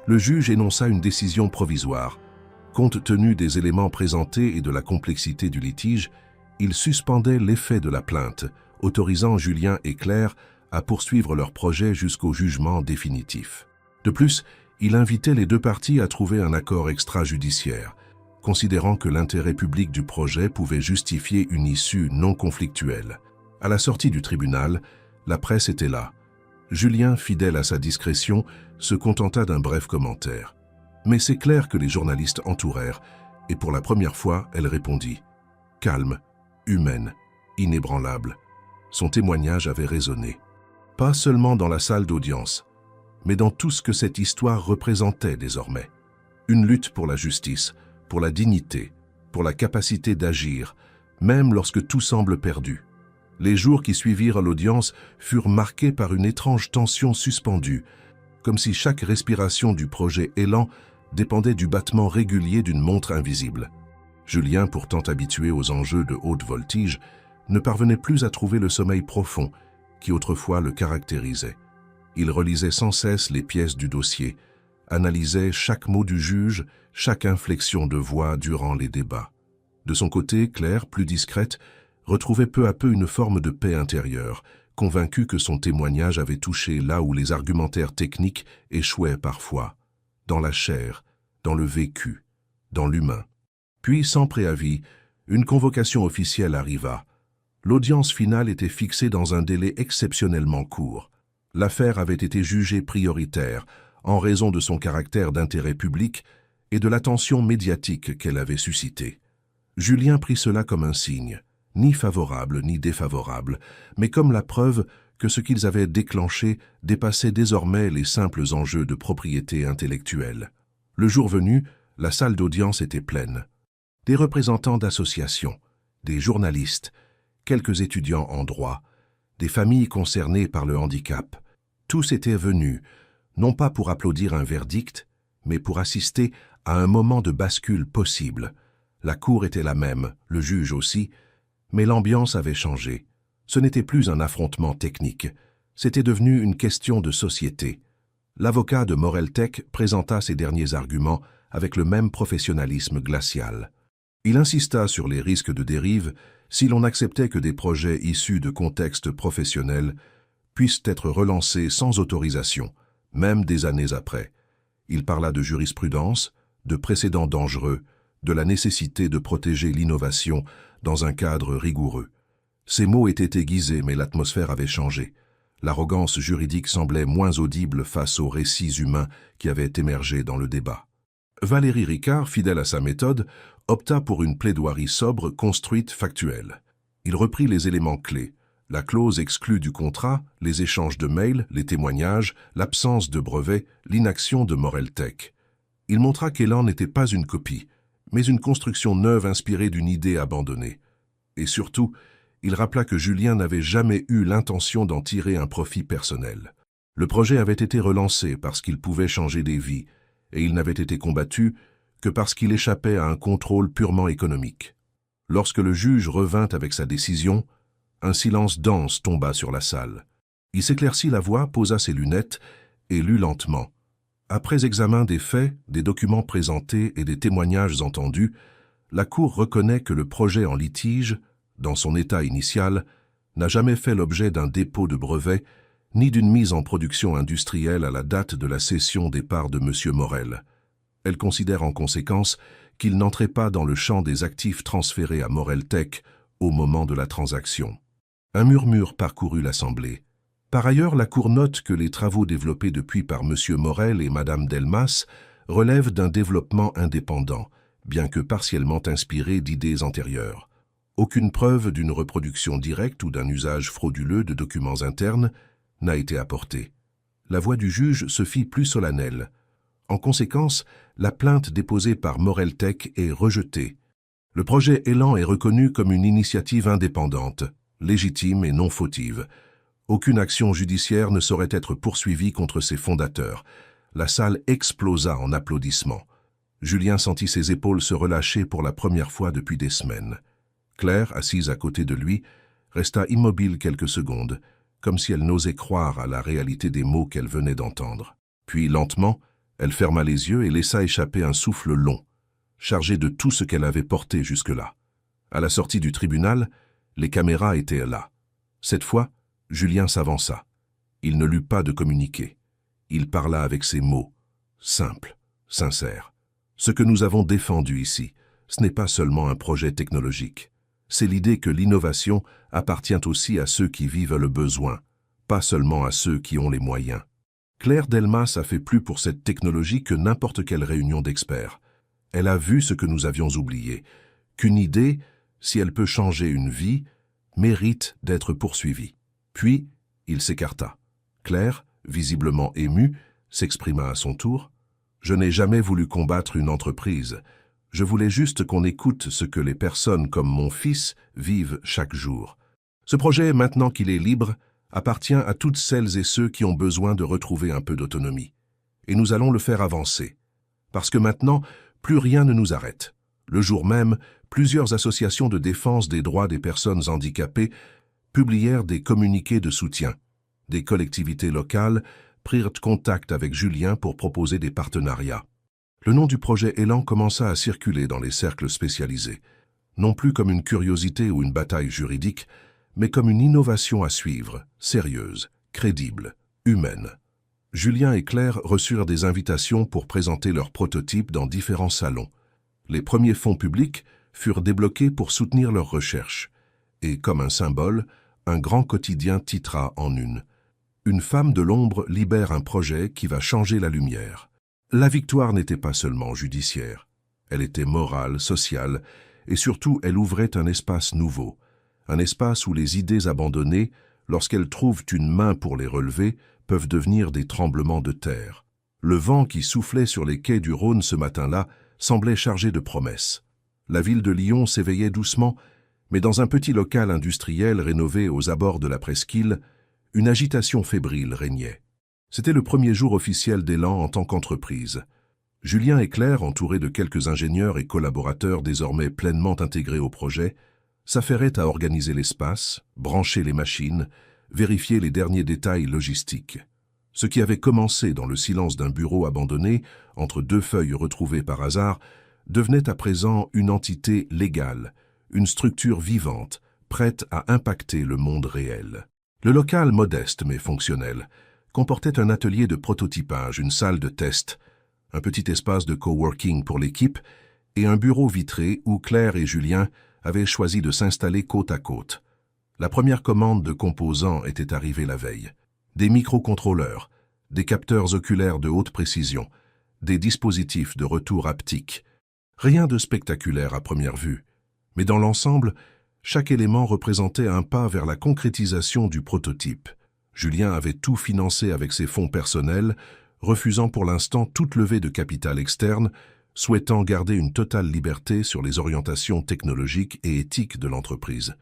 Le juge énonça une décision provisoire. Compte tenu des éléments présentés et de la complexité du litige, il suspendait l'effet de la plainte, autorisant Julien et Claire à poursuivre leur projet jusqu'au jugement définitif. De plus, il invitait les 2 parties à trouver un accord extrajudiciaire, considérant que l'intérêt public du projet pouvait justifier une issue non conflictuelle. À la sortie du tribunal, la presse était là. Julien, fidèle à sa discrétion, se contenta d'un bref commentaire. Mais c'est Claire que les journalistes entourèrent, et pour la première fois, elle répondit. Calme, humaine, inébranlable. Son témoignage avait résonné. Pas seulement dans la salle d'audience, mais dans tout ce que cette histoire représentait désormais. Une lutte pour la justice, pour la dignité, pour la capacité d'agir, même lorsque tout semble perdu. Les jours qui suivirent l'audience furent marqués par une étrange tension suspendue, comme si chaque respiration du projet Élan dépendait du battement régulier d'une montre invisible. Julien, pourtant habitué aux enjeux de haute voltige, ne parvenait plus à trouver le sommeil profond qui autrefois le caractérisait. Il relisait sans cesse les pièces du dossier, analysait chaque mot du juge, chaque inflexion de voix durant les débats. De son côté, Claire, plus discrète, retrouvait peu à peu une forme de paix intérieure, convaincue que son témoignage avait touché là où les argumentaires techniques échouaient parfois, dans la chair, dans le vécu, dans l'humain. Puis, sans préavis, une convocation officielle arriva. L'audience finale était fixée dans un délai exceptionnellement court. L'affaire avait été jugée prioritaire en raison de son caractère d'intérêt public et de l'attention médiatique qu'elle avait suscitée. Julien prit cela comme un signe, ni favorable ni défavorable, mais comme la preuve que ce qu'ils avaient déclenché dépassait désormais les simples enjeux de propriété intellectuelle. Le jour venu, la salle d'audience était pleine. Des représentants d'associations, des journalistes, quelques étudiants en droit, des familles concernées par le handicap. Tous étaient venus, non pas pour applaudir un verdict, mais pour assister à un moment de bascule possible. La cour était la même, le juge aussi, mais l'ambiance avait changé. Ce n'était plus un affrontement technique, c'était devenu une question de société. L'avocat de Moreltech présenta ses derniers arguments avec le même professionnalisme glacial. Il insista sur les risques de dérive si l'on acceptait que des projets issus de contextes professionnels puissent être relancés sans autorisation, même des années après. Il parla de jurisprudence, de précédents dangereux, de la nécessité de protéger l'innovation dans un cadre rigoureux. Ces mots étaient aiguisés, mais l'atmosphère avait changé. L'arrogance juridique semblait moins audible face aux récits humains qui avaient émergé dans le débat. Valérie Ricard, fidèle à sa méthode, opta pour une plaidoirie sobre, construite, factuelle. Il reprit les éléments clés, la clause exclue du contrat, les échanges de mails, les témoignages, l'absence de brevet, l'inaction de Moreltech. Il montra qu'Elan n'était pas une copie, mais une construction neuve inspirée d'une idée abandonnée. Et surtout, il rappela que Julien n'avait jamais eu l'intention d'en tirer un profit personnel. Le projet avait été relancé parce qu'il pouvait changer des vies, et il n'avait été combattu que parce qu'il échappait à un contrôle purement économique. Lorsque le juge revint avec sa décision, un silence dense tomba sur la salle. Il s'éclaircit la voix, posa ses lunettes et lut lentement. Après examen des faits, des documents présentés et des témoignages entendus, la Cour reconnaît que le projet en litige, dans son état initial, n'a jamais fait l'objet d'un dépôt de brevet ni d'une mise en production industrielle à la date de la cession des parts de M. Morel. Elle considère en conséquence qu'il n'entrait pas dans le champ des actifs transférés à Moreltech au moment de la transaction. Un murmure parcourut l'Assemblée. Par ailleurs, la Cour note que les travaux développés depuis par M. Morel et Mme Delmas relèvent d'un développement indépendant, bien que partiellement inspiré d'idées antérieures. Aucune preuve d'une reproduction directe ou d'un usage frauduleux de documents internes n'a été apportée. La voix du juge se fit plus solennelle. En conséquence, la plainte déposée par Moreltech est rejetée. Le projet Elan est reconnu comme une initiative indépendante, légitime et non fautive. Aucune action judiciaire ne saurait être poursuivie contre ses fondateurs. La salle explosa en applaudissements. Julien sentit ses épaules se relâcher pour la première fois depuis des semaines. Claire, assise à côté de lui, resta immobile quelques secondes, comme si elle n'osait croire à la réalité des mots qu'elle venait d'entendre. Puis, lentement, elle ferma les yeux et laissa échapper un souffle long, chargé de tout ce qu'elle avait porté jusque-là. À la sortie du tribunal, les caméras étaient là. Cette fois, Julien s'avança. Il ne lut pas de communiqué. Il parla avec ses mots, simples, sincères. Ce que nous avons défendu ici, ce n'est pas seulement un projet technologique. C'est l'idée que l'innovation appartient aussi à ceux qui vivent le besoin, pas seulement à ceux qui ont les moyens. Claire Delmas a fait plus pour cette technologie que n'importe quelle réunion d'experts. Elle a vu ce que nous avions oublié, qu'une idée, si elle peut changer une vie, mérite d'être poursuivie. Puis, il s'écarta. Claire, visiblement émue, s'exprima à son tour. « Je n'ai jamais voulu combattre une entreprise. Je voulais juste qu'on écoute ce que les personnes comme mon fils vivent chaque jour. Ce projet, maintenant qu'il est libre, appartient à toutes celles et ceux qui ont besoin de retrouver un peu d'autonomie. Et nous allons le faire avancer. Parce que maintenant, plus rien ne nous arrête. Le jour même, plusieurs associations de défense des droits des personnes handicapées publièrent des communiqués de soutien. Des collectivités locales prirent contact avec Julien pour proposer des partenariats. Le nom du projet Elan commença à circuler dans les cercles spécialisés, non plus comme une curiosité ou une bataille juridique, mais comme une innovation à suivre, sérieuse, crédible, humaine. Julien et Claire reçurent des invitations pour présenter leurs prototypes dans différents salons. Les premiers fonds publics furent débloqués pour soutenir leurs recherches. Et comme un symbole, un grand quotidien titra en une. Une femme de l'ombre libère un projet qui va changer la lumière. La victoire n'était pas seulement judiciaire. Elle était morale, sociale, et surtout elle ouvrait un espace nouveau. Un espace où les idées abandonnées, lorsqu'elles trouvent une main pour les relever, peuvent devenir des tremblements de terre. Le vent qui soufflait sur les quais du Rhône ce matin-là semblait chargé de promesses. La ville de Lyon s'éveillait doucement, mais dans un petit local industriel rénové aux abords de la presqu'île, une agitation fébrile régnait. C'était le premier jour officiel d'Elan en tant qu'entreprise. Julien et Claire, entourés de quelques ingénieurs et collaborateurs désormais pleinement intégrés au projet, s'affairaient à organiser l'espace, brancher les machines, vérifier les derniers détails logistiques. Ce qui avait commencé dans le silence d'un bureau abandonné, entre deux feuilles retrouvées par hasard, devenait à présent une entité légale, une structure vivante, prête à impacter le monde réel. Le local, modeste mais fonctionnel, comportait un atelier de prototypage, une salle de test, un petit espace de coworking pour l'équipe et un bureau vitré où Claire et Julien avaient choisi de s'installer côte à côte. La première commande de composants était arrivée la veille. Des microcontrôleurs, des capteurs oculaires de haute précision, des dispositifs de retour haptique. Rien de spectaculaire à première vue, mais dans l'ensemble, chaque élément représentait un pas vers la concrétisation du prototype. Julien avait tout financé avec ses fonds personnels, refusant pour l'instant toute levée de capital externe, souhaitant garder une totale liberté sur les orientations technologiques et éthiques de l'entreprise.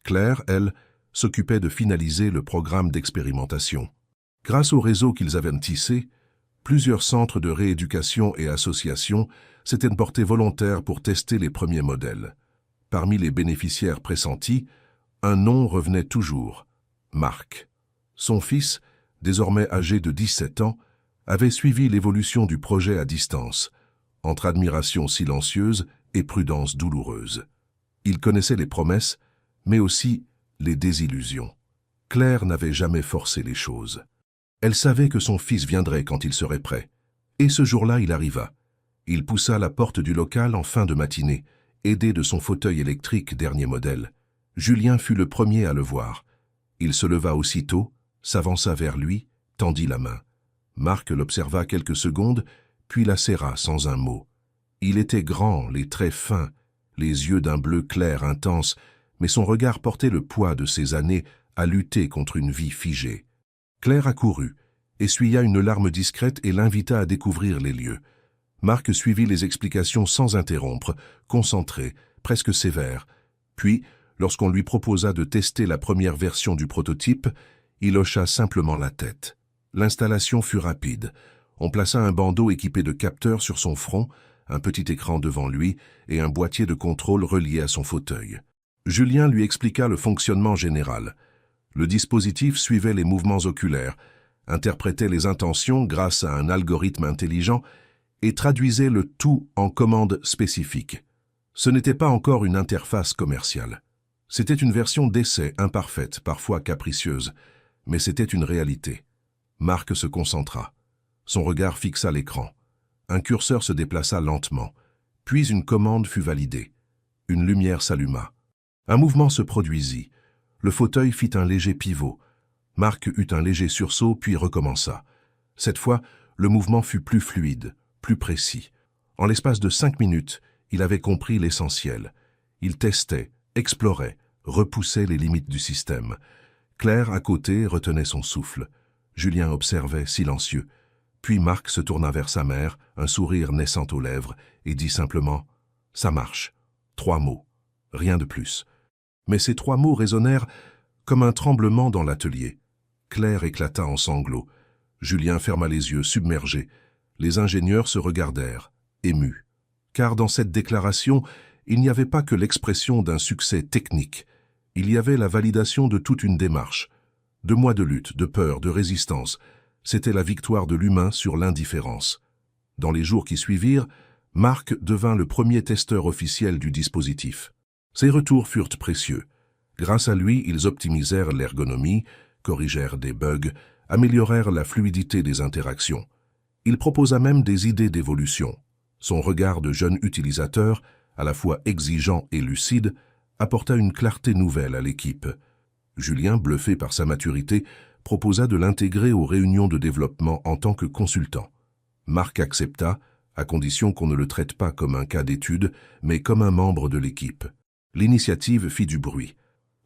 Claire, elle, s'occupait de finaliser le programme d'expérimentation. Grâce au réseau qu'ils avaient tissé, plusieurs centres de rééducation et associations s'étaient portés volontaires pour tester les premiers modèles. Parmi les bénéficiaires pressentis, un nom revenait toujours, Marc. Son fils, désormais âgé de 17 ans, avait suivi l'évolution du projet à distance, entre admiration silencieuse et prudence douloureuse. Il connaissait les promesses, mais aussi les désillusions. Claire n'avait jamais forcé les choses. Elle savait que son fils viendrait quand il serait prêt. Et ce jour-là, il arriva. Il poussa la porte du local en fin de matinée, aidé de son fauteuil électrique dernier modèle. Julien fut le premier à le voir. Il se leva aussitôt, s'avança vers lui, tendit la main. Marc l'observa quelques secondes, puis la serra sans un mot. Il était grand, les traits fins, les yeux d'un bleu clair intense, mais son regard portait le poids de ses années à lutter contre une vie figée. Claire accourut, essuya une larme discrète et l'invita à découvrir les lieux. Marc suivit les explications sans interrompre, concentré, presque sévère. Puis, lorsqu'on lui proposa de tester la première version du prototype, il hocha simplement la tête. L'installation fut rapide. On plaça un bandeau équipé de capteurs sur son front, un petit écran devant lui et un boîtier de contrôle relié à son fauteuil. Julien lui expliqua le fonctionnement général. Le dispositif suivait les mouvements oculaires, interprétait les intentions grâce à un algorithme intelligent et traduisait le tout en commandes spécifiques. Ce n'était pas encore une interface commerciale. C'était une version d'essai imparfaite, parfois capricieuse, mais c'était une réalité. Marc se concentra. Son regard fixa l'écran. Un curseur se déplaça lentement, puis une commande fut validée. Une lumière s'alluma. Un mouvement se produisit. Le fauteuil fit un léger pivot. Marc eut un léger sursaut, puis recommença. Cette fois, le mouvement fut plus fluide, plus précis. En l'espace de 5 minutes, il avait compris l'essentiel. Il testait, explorait, repoussait les limites du système. Claire, à côté, retenait son souffle. Julien observait, silencieux. Puis Marc se tourna vers sa mère, un sourire naissant aux lèvres, et dit simplement « Ça marche ». 3 mots, rien de plus. Mais ces 3 mots résonnèrent comme un tremblement dans l'atelier. Claire éclata en sanglots. Julien ferma les yeux, submergé. Les ingénieurs se regardèrent, émus. Car dans cette déclaration, il n'y avait pas que l'expression d'un succès technique. Il y avait la validation de toute une démarche. 2 mois de lutte, de peur, de résistance. C'était la victoire de l'humain sur l'indifférence. Dans les jours qui suivirent, Marc devint le premier testeur officiel du dispositif. Ses retours furent précieux. Grâce à lui, ils optimisèrent l'ergonomie, corrigèrent des bugs, améliorèrent la fluidité des interactions. Il proposa même des idées d'évolution. Son regard de jeune utilisateur, à la fois exigeant et lucide, apporta une clarté nouvelle à l'équipe. Julien, bluffé par sa maturité, proposa de l'intégrer aux réunions de développement en tant que consultant. Marc accepta, à condition qu'on ne le traite pas comme un cas d'étude, mais comme un membre de l'équipe. L'initiative fit du bruit.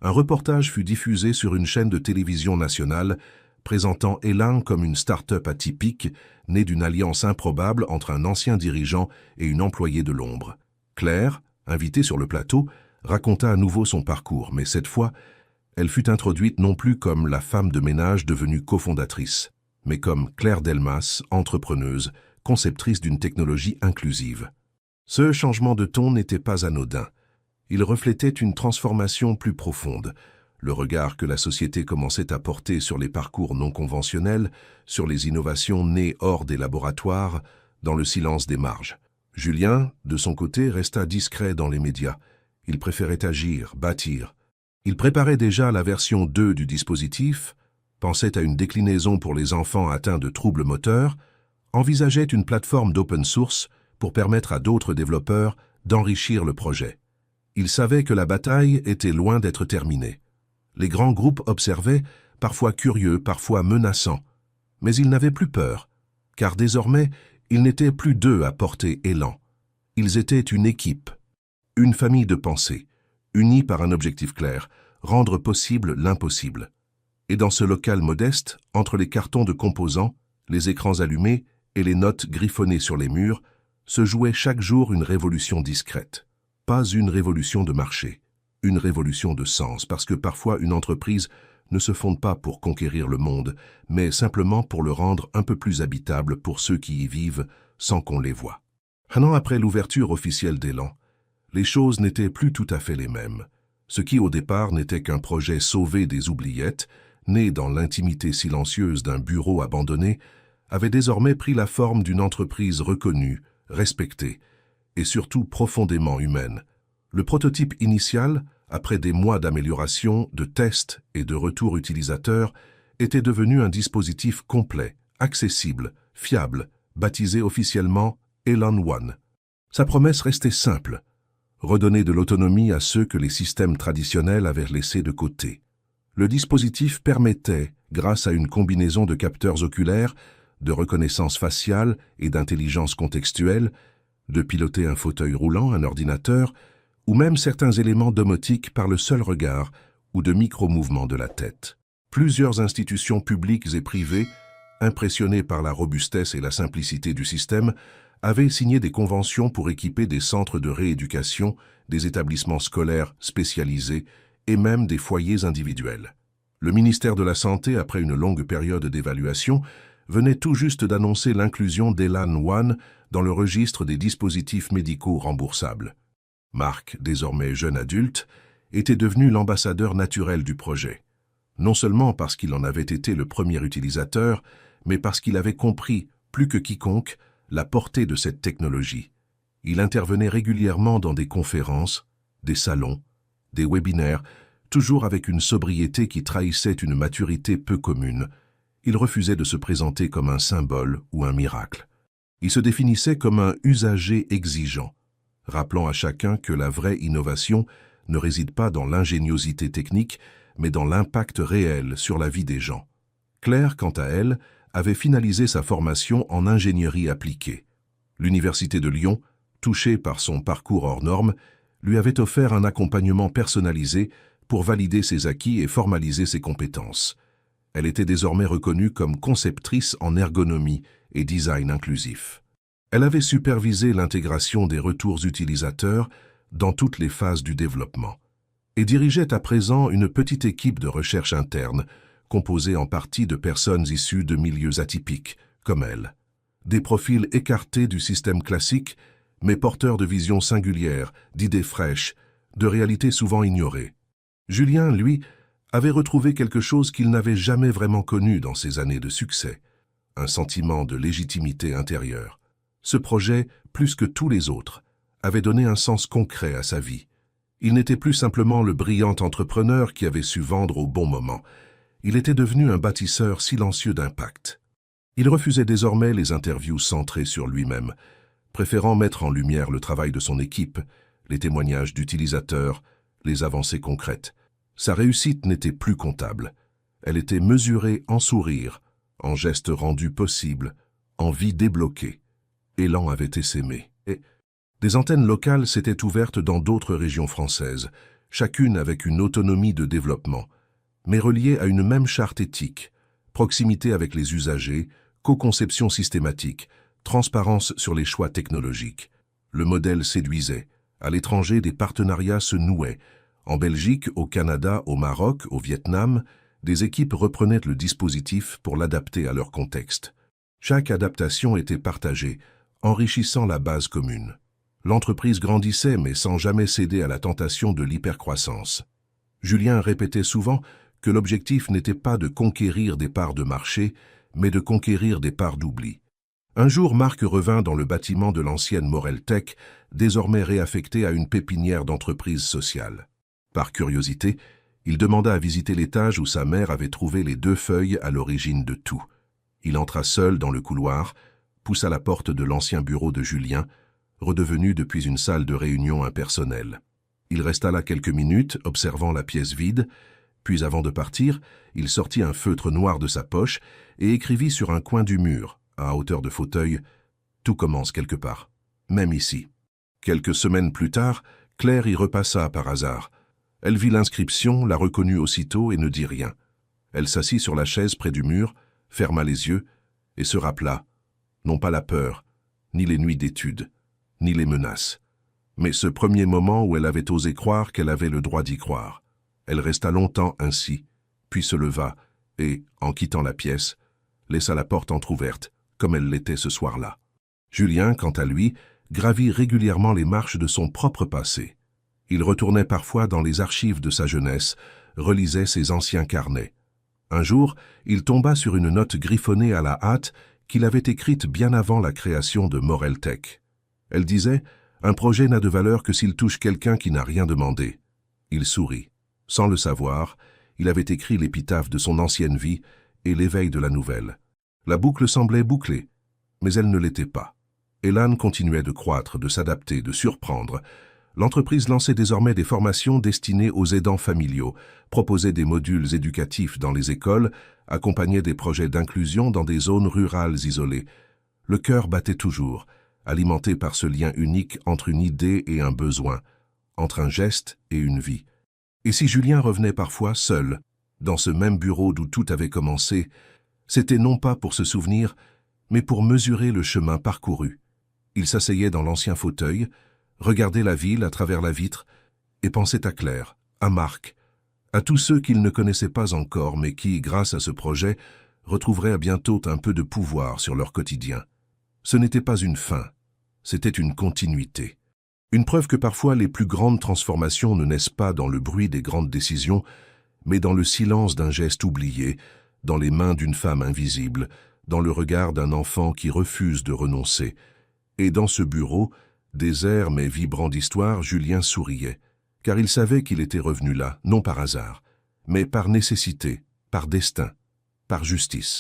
Un reportage fut diffusé sur une chaîne de télévision nationale, présentant Elan comme une start-up atypique, née d'une alliance improbable entre un ancien dirigeant et une employée de l'ombre. Claire, invitée sur le plateau, raconta à nouveau son parcours, mais cette fois, elle fut introduite non plus comme la femme de ménage devenue cofondatrice, mais comme Claire Delmas, entrepreneuse, conceptrice d'une technologie inclusive. Ce changement de ton n'était pas anodin. Il reflétait une transformation plus profonde, le regard que la société commençait à porter sur les parcours non conventionnels, sur les innovations nées hors des laboratoires, dans le silence des marges. Julien, de son côté, resta discret dans les médias. Il préférait agir, bâtir. Il préparait déjà la version 2 du dispositif, pensait à une déclinaison pour les enfants atteints de troubles moteurs, envisageait une plateforme d'open source pour permettre à d'autres développeurs d'enrichir le projet. Il savait que la bataille était loin d'être terminée. Les grands groupes observaient, parfois curieux, parfois menaçants. Mais ils n'avaient plus peur, car désormais, ils n'étaient plus deux à porter élan. Ils étaient une équipe, une famille de pensée, unie par un objectif clair, rendre possible l'impossible. Et dans ce local modeste, entre les cartons de composants, les écrans allumés et les notes griffonnées sur les murs, se jouait chaque jour une révolution discrète. Pas une révolution de marché, une révolution de sens, parce que parfois une entreprise ne se fonde pas pour conquérir le monde, mais simplement pour le rendre un peu plus habitable pour ceux qui y vivent sans qu'on les voie. Un an après l'ouverture officielle d'Élan, les choses n'étaient plus tout à fait les mêmes. Ce qui au départ n'était qu'un projet sauvé des oubliettes, né dans l'intimité silencieuse d'un bureau abandonné, avait désormais pris la forme d'une entreprise reconnue, respectée, et surtout profondément humaine. Le prototype initial, après des mois d'amélioration, de tests et de retours utilisateurs, était devenu un dispositif complet, accessible, fiable, baptisé officiellement Elan One. Sa promesse restait simple: redonner de l'autonomie à ceux que les systèmes traditionnels avaient laissés de côté. Le dispositif permettait, grâce à une combinaison de capteurs oculaires, de reconnaissance faciale et d'intelligence contextuelle, de piloter un fauteuil roulant, un ordinateur, ou même certains éléments domotiques par le seul regard ou de micro-mouvements de la tête. Plusieurs institutions publiques et privées, impressionnées par la robustesse et la simplicité du système, avaient signé des conventions pour équiper des centres de rééducation, des établissements scolaires spécialisés et même des foyers individuels. Le ministère de la Santé, après une longue période d'évaluation, venait tout juste d'annoncer l'inclusion d'Elan One dans le registre des dispositifs médicaux remboursables. Marc, désormais jeune adulte, était devenu l'ambassadeur naturel du projet. Non seulement parce qu'il en avait été le premier utilisateur, mais parce qu'il avait compris, plus que quiconque, la portée de cette technologie. Il intervenait régulièrement dans des conférences, des salons, des webinaires, toujours avec une sobriété qui trahissait une maturité peu commune. Il refusait de se présenter comme un symbole ou un miracle. Il se définissait comme un usager exigeant, rappelant à chacun que la vraie innovation ne réside pas dans l'ingéniosité technique, mais dans l'impact réel sur la vie des gens. Claire, quant à elle, avait finalisé sa formation en ingénierie appliquée. L'Université de Lyon, touchée par son parcours hors norme, lui avait offert un accompagnement personnalisé pour valider ses acquis et formaliser ses compétences. Elle était désormais reconnue comme conceptrice en ergonomie et design inclusif. Elle avait supervisé l'intégration des retours utilisateurs dans toutes les phases du développement et dirigeait à présent une petite équipe de recherche interne, composée en partie de personnes issues de milieux atypiques, comme elle. Des profils écartés du système classique, mais porteurs de visions singulières, d'idées fraîches, de réalités souvent ignorées. Julien, lui, avait retrouvé quelque chose qu'il n'avait jamais vraiment connu dans ses années de succès, un sentiment de légitimité intérieure. Ce projet, plus que tous les autres, avait donné un sens concret à sa vie. Il n'était plus simplement le brillant entrepreneur qui avait su vendre au bon moment. Il était devenu un bâtisseur silencieux d'impact. Il refusait désormais les interviews centrées sur lui-même, préférant mettre en lumière le travail de son équipe, les témoignages d'utilisateurs, les avancées concrètes. Sa réussite n'était plus comptable. Elle était mesurée en sourires, en gestes rendus possibles, en vies débloquées. Élan avait essaimé. Et des antennes locales s'étaient ouvertes dans d'autres régions françaises, chacune avec une autonomie de développement, mais reliée à une même charte éthique, proximité avec les usagers, co-conception systématique, transparence sur les choix technologiques. Le modèle séduisait. À l'étranger, des partenariats se nouaient. En Belgique, au Canada, au Maroc, au Vietnam, des équipes reprenaient le dispositif pour l'adapter à leur contexte. Chaque adaptation était partagée, enrichissant la base commune. L'entreprise grandissait mais sans jamais céder à la tentation de l'hypercroissance. Julien répétait souvent que l'objectif n'était pas de conquérir des parts de marché, mais de conquérir des parts d'oubli. Un jour, Marc revint dans le bâtiment de l'ancienne Morel Tech, désormais réaffecté à une pépinière d'entreprise sociale. Par curiosité, il demanda à visiter l'étage où sa mère avait trouvé les 2 feuilles à l'origine de tout. Il entra seul dans le couloir, poussa la porte de l'ancien bureau de Julien, redevenu depuis une salle de réunion impersonnelle. Il resta là quelques minutes, observant la pièce vide, puis avant de partir, il sortit un feutre noir de sa poche et écrivit sur un coin du mur, à hauteur de fauteuil, « Tout commence quelque part, même ici ». Quelques semaines plus tard, Claire y repassa par hasard. Elle vit l'inscription, la reconnut aussitôt et ne dit rien. Elle s'assit sur la chaise près du mur, ferma les yeux et se rappela, non pas la peur, ni les nuits d'études, ni les menaces, mais ce premier moment où elle avait osé croire qu'elle avait le droit d'y croire. Elle resta longtemps ainsi, puis se leva et, en quittant la pièce, laissa la porte entr'ouverte, comme elle l'était ce soir-là. Julien, quant à lui, gravit régulièrement les marches de son propre passé. Il retournait parfois dans les archives de sa jeunesse, relisait ses anciens carnets. Un jour, il tomba sur une note griffonnée à la hâte qu'il avait écrite bien avant la création de Morel Tech. Elle disait « Un projet n'a de valeur que s'il touche quelqu'un qui n'a rien demandé ». Il sourit. Sans le savoir, il avait écrit l'épitaphe de son ancienne vie et l'éveil de la nouvelle. La boucle semblait bouclée, mais elle ne l'était pas. Elan continuait de croître, de s'adapter, de surprendre. L'entreprise lançait désormais des formations destinées aux aidants familiaux, proposait des modules éducatifs dans les écoles, accompagnait des projets d'inclusion dans des zones rurales isolées. Le cœur battait toujours, alimenté par ce lien unique entre une idée et un besoin, entre un geste et une vie. Et si Julien revenait parfois seul, dans ce même bureau d'où tout avait commencé, c'était non pas pour se souvenir, mais pour mesurer le chemin parcouru. Il s'asseyait dans l'ancien fauteuil, regardait la ville à travers la vitre et pensait à Claire, à Marc, à tous ceux qu'il ne connaissait pas encore mais qui, grâce à ce projet, retrouveraient bientôt un peu de pouvoir sur leur quotidien. Ce n'était pas une fin, c'était une continuité. Une preuve que parfois les plus grandes transformations ne naissent pas dans le bruit des grandes décisions, mais dans le silence d'un geste oublié, dans les mains d'une femme invisible, dans le regard d'un enfant qui refuse de renoncer. Et dans ce bureau, désert mais vibrant d'histoire, Julien souriait, car il savait qu'il était revenu là, non par hasard, mais par nécessité, par destin, par justice.